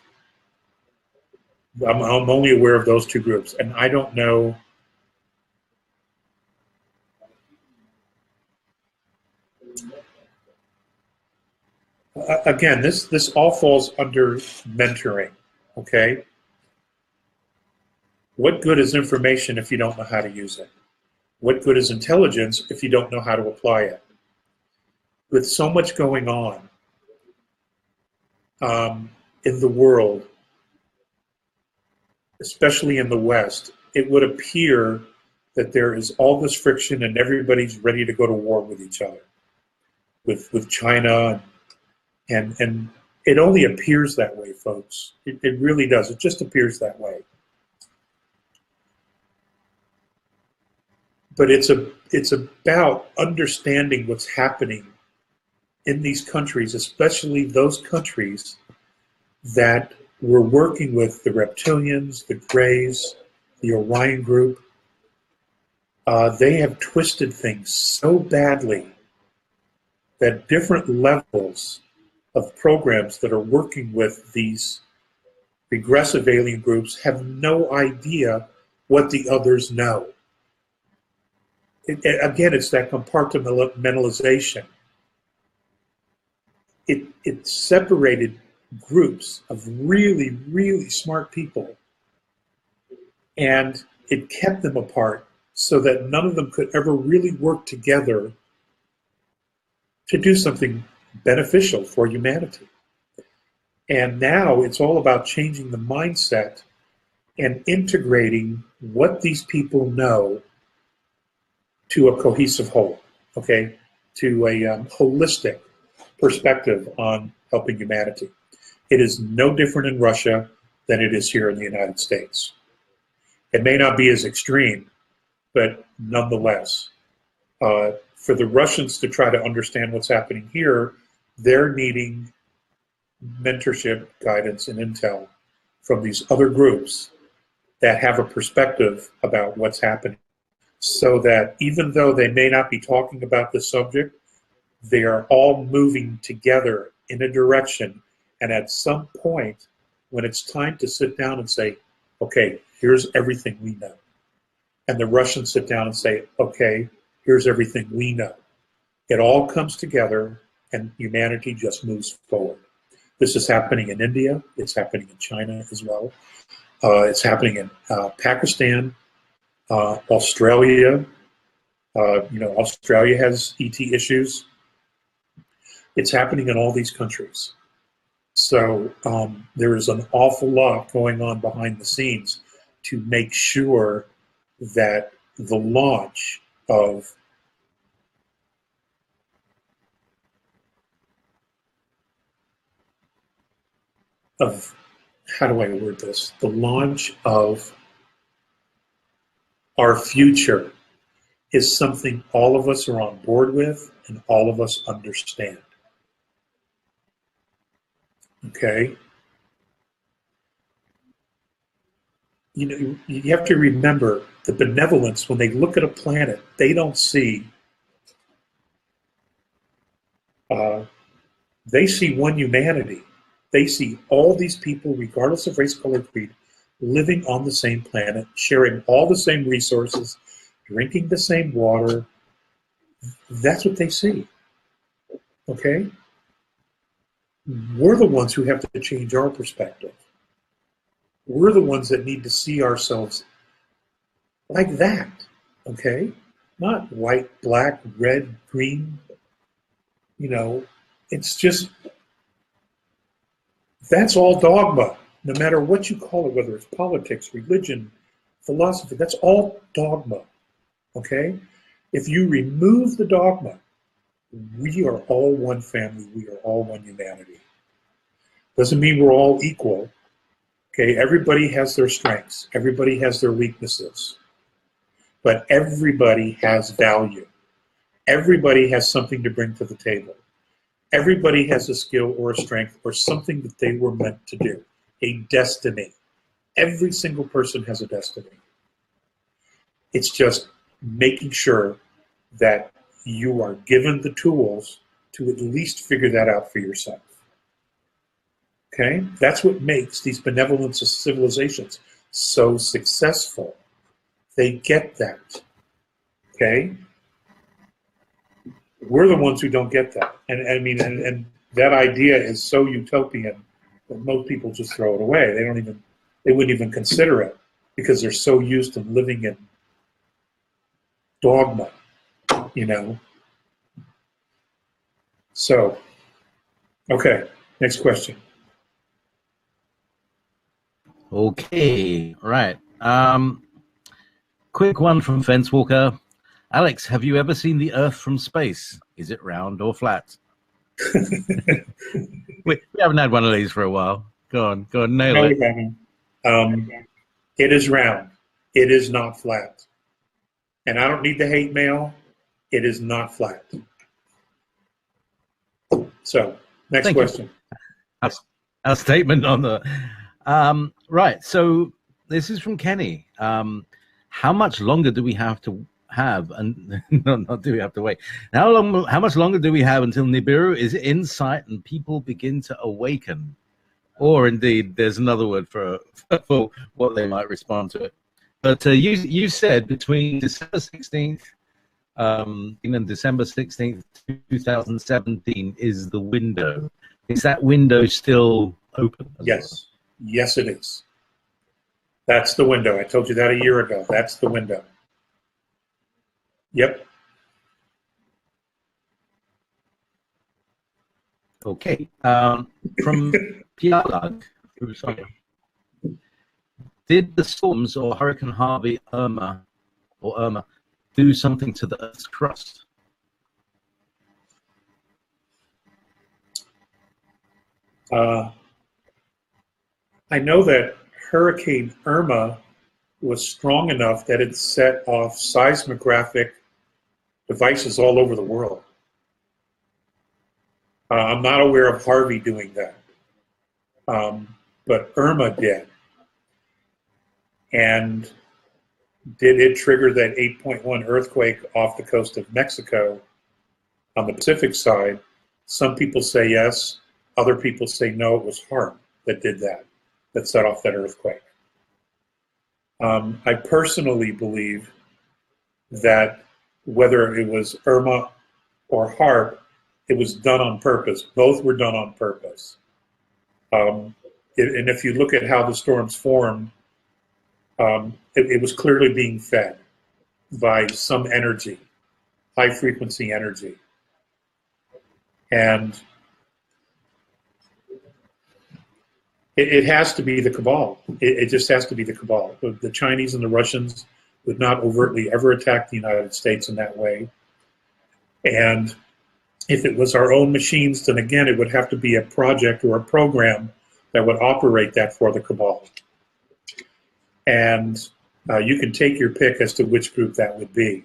I'm only aware of those two groups, and I don't know. Again, this all falls under mentoring, okay? What good is information if you don't know how to use it? What good is intelligence if you don't know how to apply it? With so much going on in the world, especially in the West, it would appear that there is all this friction and everybody's ready to go to war with each other, with China, and it only appears that way, folks. It really does. It just appears that way. But it's about understanding what's happening in these countries, especially those countries that were working with the reptilians, the Greys, the Orion group. They have twisted things so badly that different levels of programs that are working with these regressive alien groups have no idea what the others know. Again, it's that compartmentalization. It separated groups of really, really smart people, and it kept them apart so that none of them could ever really work together to do something beneficial for humanity. And now it's all about changing the mindset and integrating what these people know to a cohesive whole, okay? To a holistic perspective on helping humanity. It is no different in Russia than it is here in the United States. It may not be as extreme, but nonetheless, for the Russians to try to understand what's happening here, they're needing mentorship, guidance, and intel from these other groups that have a perspective about what's happening, so that even though they may not be talking about the subject, they are all moving together in a direction. And at some point, when it's time to sit down and say, okay, here's everything we know, and the Russians sit down and say, okay, here's everything we know, it all comes together and humanity just moves forward. This is happening in India. It's happening in China as well. It's happening in Pakistan, Australia. Australia has ET issues. It's happening in all these countries. So there is an awful lot going on behind the scenes to make sure that the launch of how do I word this? The launch of our future is something all of us are on board with and all of us understand. Okay? You have to remember the benevolence. When they look at a planet, they don't see, they see one humanity. They see all these people, regardless of race, color, creed, living on the same planet, sharing all the same resources, drinking the same water. That's what they see. Okay? We're the ones who have to change our perspective. We're the ones that need to see ourselves like that. Okay? Not white, black, red, green. It's just, that's all dogma. No matter what you call it, whether it's politics, religion, philosophy, that's all dogma. Okay? If you remove the dogma, we are all one family. We are all one humanity. Doesn't mean we're all equal. Okay? Everybody has their strengths. Everybody has their weaknesses. But everybody has value. Everybody has something to bring to the table. Everybody has a skill or a strength or something that they were meant to do. A destiny. Every single person has a destiny. It's just making sure that you are given the tools to at least figure that out for yourself. Okay? That's what makes these benevolent civilizations so successful. They get that. Okay? We're the ones who don't get that. And that idea is so utopian that most people just throw it away. They wouldn't even consider it because they're so used to living in dogma, So, okay, next question. Okay, right. Quick one from Fence Walker. Alex, have you ever seen the Earth from space? Is it round or flat? we haven't had one of these for a while. Go on, nail it. We haven't. It is round. It is not flat. And I don't need the hate mail. It is not flat. So, next question. Our statement on the... right, so this is from Kenny. How much longer do we have to and not do we have to wait? How much longer do we have until Nibiru is in sight and people begin to awaken? Or indeed, there's another word for what they might respond to it. But you said between December 16th and December 16th, 2017 is the window. Is that window still open. Yes. Yes, it is. That's the window. I told you that a year ago. That's the window. Yep. Okay. From Pialag, sorry. Did the storms or Hurricane Harvey, Irma, do something to the Earth's crust? I know that Hurricane Irma was strong enough that it set off seismographic devices all over the world. I'm not aware of Harvey doing that, but Irma did. And did it trigger that 8.1 earthquake off the coast of Mexico on the Pacific side? Some people say yes. Other people say no, it was HAARP that did that, that set off that earthquake. I personally believe that whether it was Irma or HAARP, it was done on purpose. Both were done on purpose. And if you look at how the storms formed, it was clearly being fed by some energy, high frequency energy. And it has to be the Cabal. It just has to be the Cabal. The Chinese and the Russians would not overtly ever attack the United States in that way. And if it was our own machines, then again, it would have to be a project or a program that would operate that for the Cabal. And you can take your pick as to which group that would be.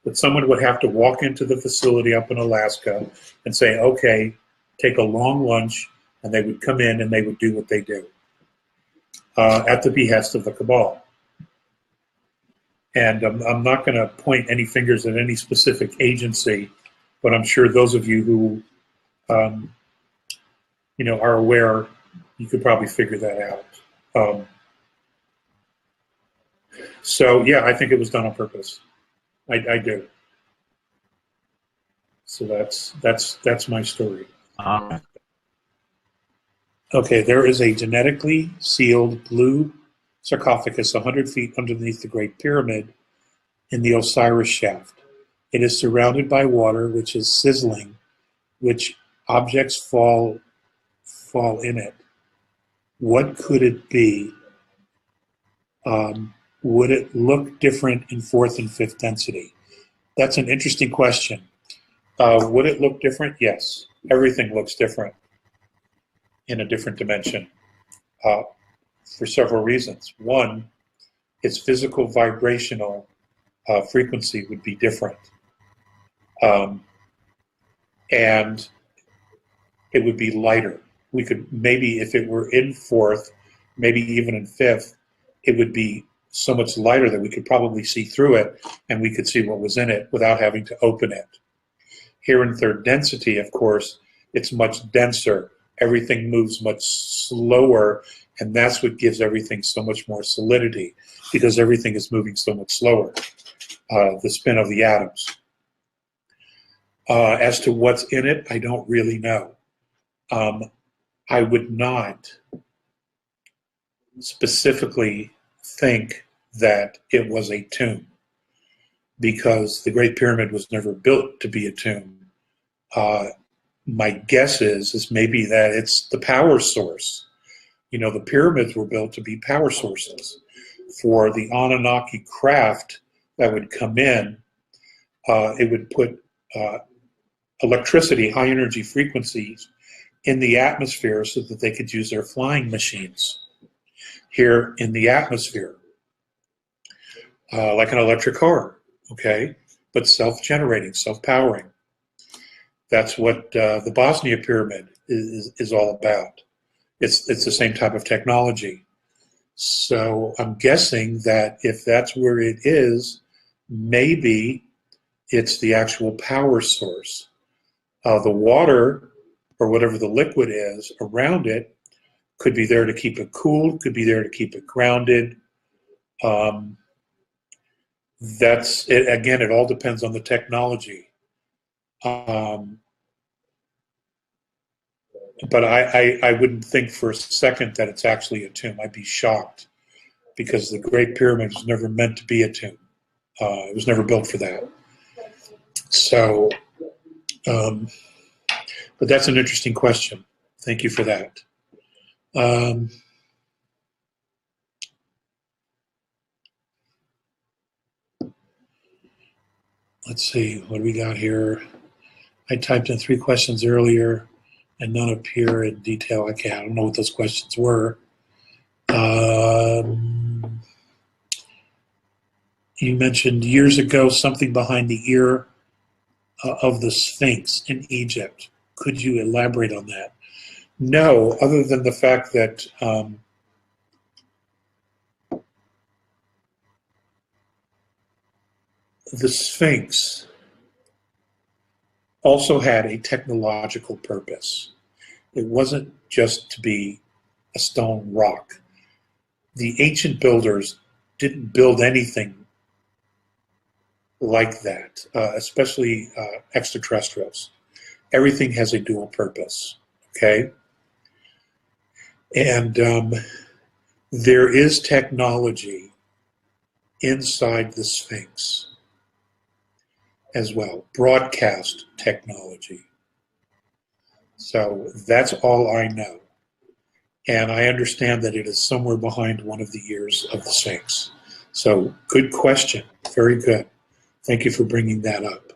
But someone would have to walk into the facility up in Alaska and say, okay, take a long lunch, and they would come in and they would do what they do at the behest of the Cabal. And I'm not going to point any fingers at any specific agency, but I'm sure those of you who are aware, you could probably figure that out. So yeah, I think it was done on purpose. I do. So that's my story. Okay, there is a genetically sealed blue sarcophagus 100 feet underneath the Great Pyramid in the Osiris shaft. It is surrounded by water, which is sizzling, which objects fall in it. What could it be? Would it look different in fourth and fifth density? That's an interesting question. Would it look different? Yes. Everything looks different in a different dimension for several reasons. One, its physical vibrational frequency would be different. And it would be lighter. We could maybe, if it were in fourth, maybe even in fifth, it would be so much lighter that we could probably see through it and we could see what was in it without having to open it. Here in third density, of course, it's much denser. Everything moves much slower, and that's what gives everything so much more solidity, because everything is moving so much slower, the spin of the atoms. As to what's in it, I don't really know. I would not specifically think that it was a tomb, because the Great Pyramid was never built to be a tomb. My guess is maybe that it's the power source. You know, the pyramids were built to be power sources for the Anunnaki craft that would come in. It would put electricity, high energy frequencies in the atmosphere so that they could use their flying machines here in the atmosphere, like an electric car, okay, but self-generating, self-powering. That's what the Bosnia pyramid is all about. It's the same type of technology. So I'm guessing that if that's where it is, maybe it's the actual power source. The water, or whatever the liquid is around it, could be there to keep it cool, could be there to keep it grounded. That's it. Again, it all depends on the technology. But I wouldn't think for a second that it's actually a tomb. I'd be shocked, because the Great Pyramid was never meant to be a tomb. It was never built for that. So, but that's an interesting question. Thank you for that. Let's see, what do we got here? I typed in 3 questions earlier and none appear in detail. Okay, I don't know what those questions were. You mentioned years ago something behind the ear of the Sphinx in Egypt. Could you elaborate on that? No, other than the fact that the Sphinx also had a technological purpose. It wasn't just to be a stone rock. The ancient builders didn't build anything like that, especially extraterrestrials. Everything has a dual purpose, okay? And there is technology inside the Sphinx as well, broadcast technology. So that's all I know. And I understand that it is somewhere behind one of the ears of the Sphinx. So good question, very good. Thank you for bringing that up.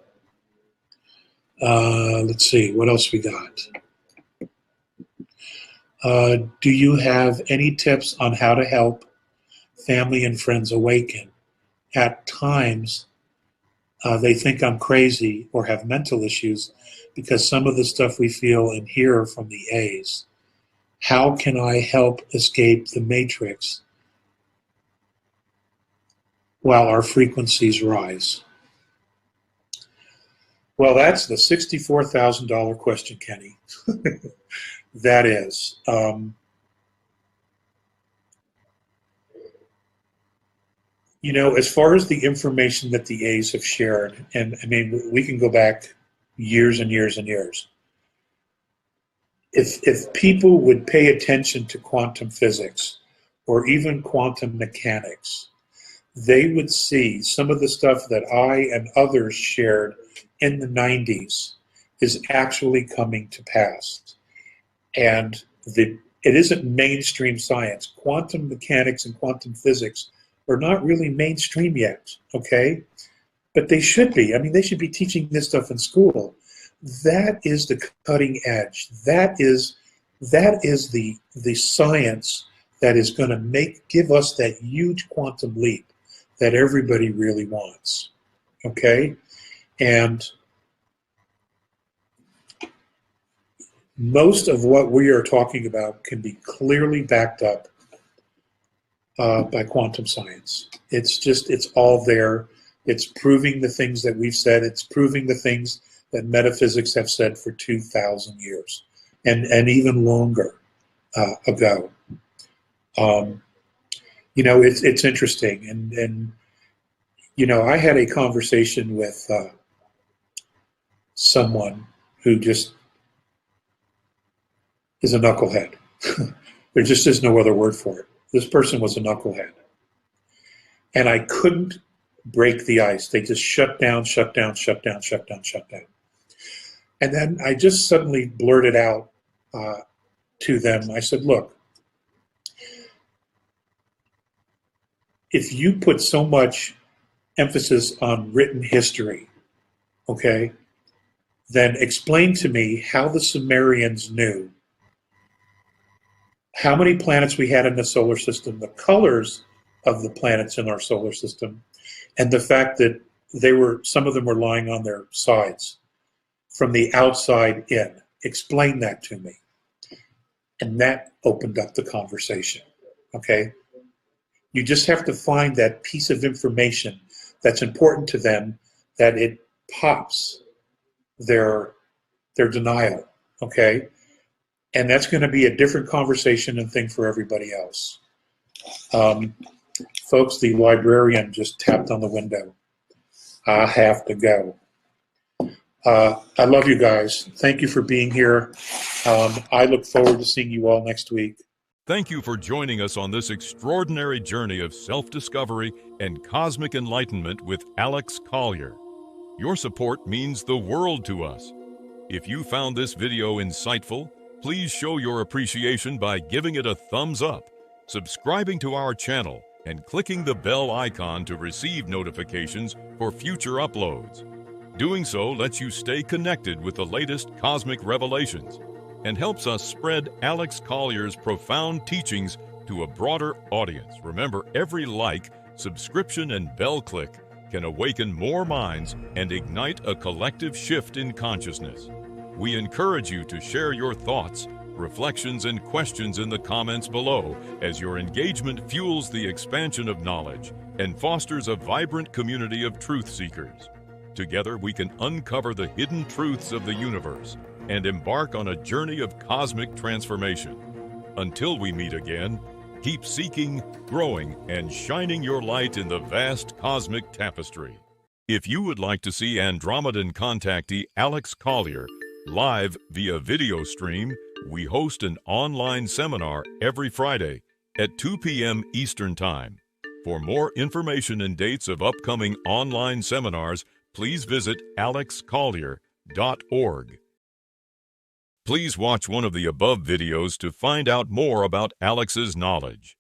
Let's see, what else we got? Do you have any tips on how to help family and friends awaken? At times, they think I'm crazy or have mental issues because some of the stuff we feel and hear from the A's. How can I help escape the matrix while our frequencies rise? Well, that's the $64,000 question, Kenny. That is. You know, as far as the information that the A's have shared, and I mean, we can go back years and years and years. If people would pay attention to quantum physics or even quantum mechanics, they would see some of the stuff that I and others shared in the 90s is actually coming to pass. And it isn't mainstream science. Quantum mechanics and quantum physics are not really mainstream yet, okay? But they should be. I mean, they should be teaching this stuff in school. That is the cutting edge. That is the science that is going to give us that huge quantum leap that everybody really wants, okay? And most of what we are talking about can be clearly backed up by quantum science. It's all there. It's proving the things that we've said. It's proving the things that metaphysics have said for 2,000 years and even longer ago. You know, it's interesting. And you know, I had a conversation with someone who just is a knucklehead. There just is no other word for it. This person was a knucklehead. And I couldn't break the ice. They just shut down. And then I just suddenly blurted out to them, I said, look, if you put so much emphasis on written history, okay, then explain to me how the Sumerians knew how many planets we had in the solar system, the colors of the planets in our solar system, and the fact that some of them were lying on their sides from the outside in. Explain that to me. And that opened up the conversation, okay? You just have to find that piece of information that's important to them, that it pops their denial, okay? And that's going to be a different conversation and thing for everybody else. Folks, the librarian just tapped on the window. I have to go. I love you guys. Thank you for being here. I look forward to seeing you all next week. Thank you for joining us on this extraordinary journey of self-discovery and cosmic enlightenment with Alex Collier. Your support means the world to us. If you found this video insightful, please show your appreciation by giving it a thumbs up, subscribing to our channel, and clicking the bell icon to receive notifications for future uploads. Doing so lets you stay connected with the latest cosmic revelations and helps us spread Alex Collier's profound teachings to a broader audience. Remember, every like, subscription, and bell click can awaken more minds and ignite a collective shift in consciousness. We encourage you to share your thoughts, reflections, and questions in the comments below, as your engagement fuels the expansion of knowledge and fosters a vibrant community of truth seekers. Together, we can uncover the hidden truths of the universe and embark on a journey of cosmic transformation. Until we meet again, keep seeking, growing, and shining your light in the vast cosmic tapestry. If you would like to see Andromedan contactee Alex Collier live via video stream, we host an online seminar every Friday at 2 p.m. Eastern Time. For more information and dates of upcoming online seminars, please visit alexcollier.org. Please watch one of the above videos to find out more about Alex's knowledge.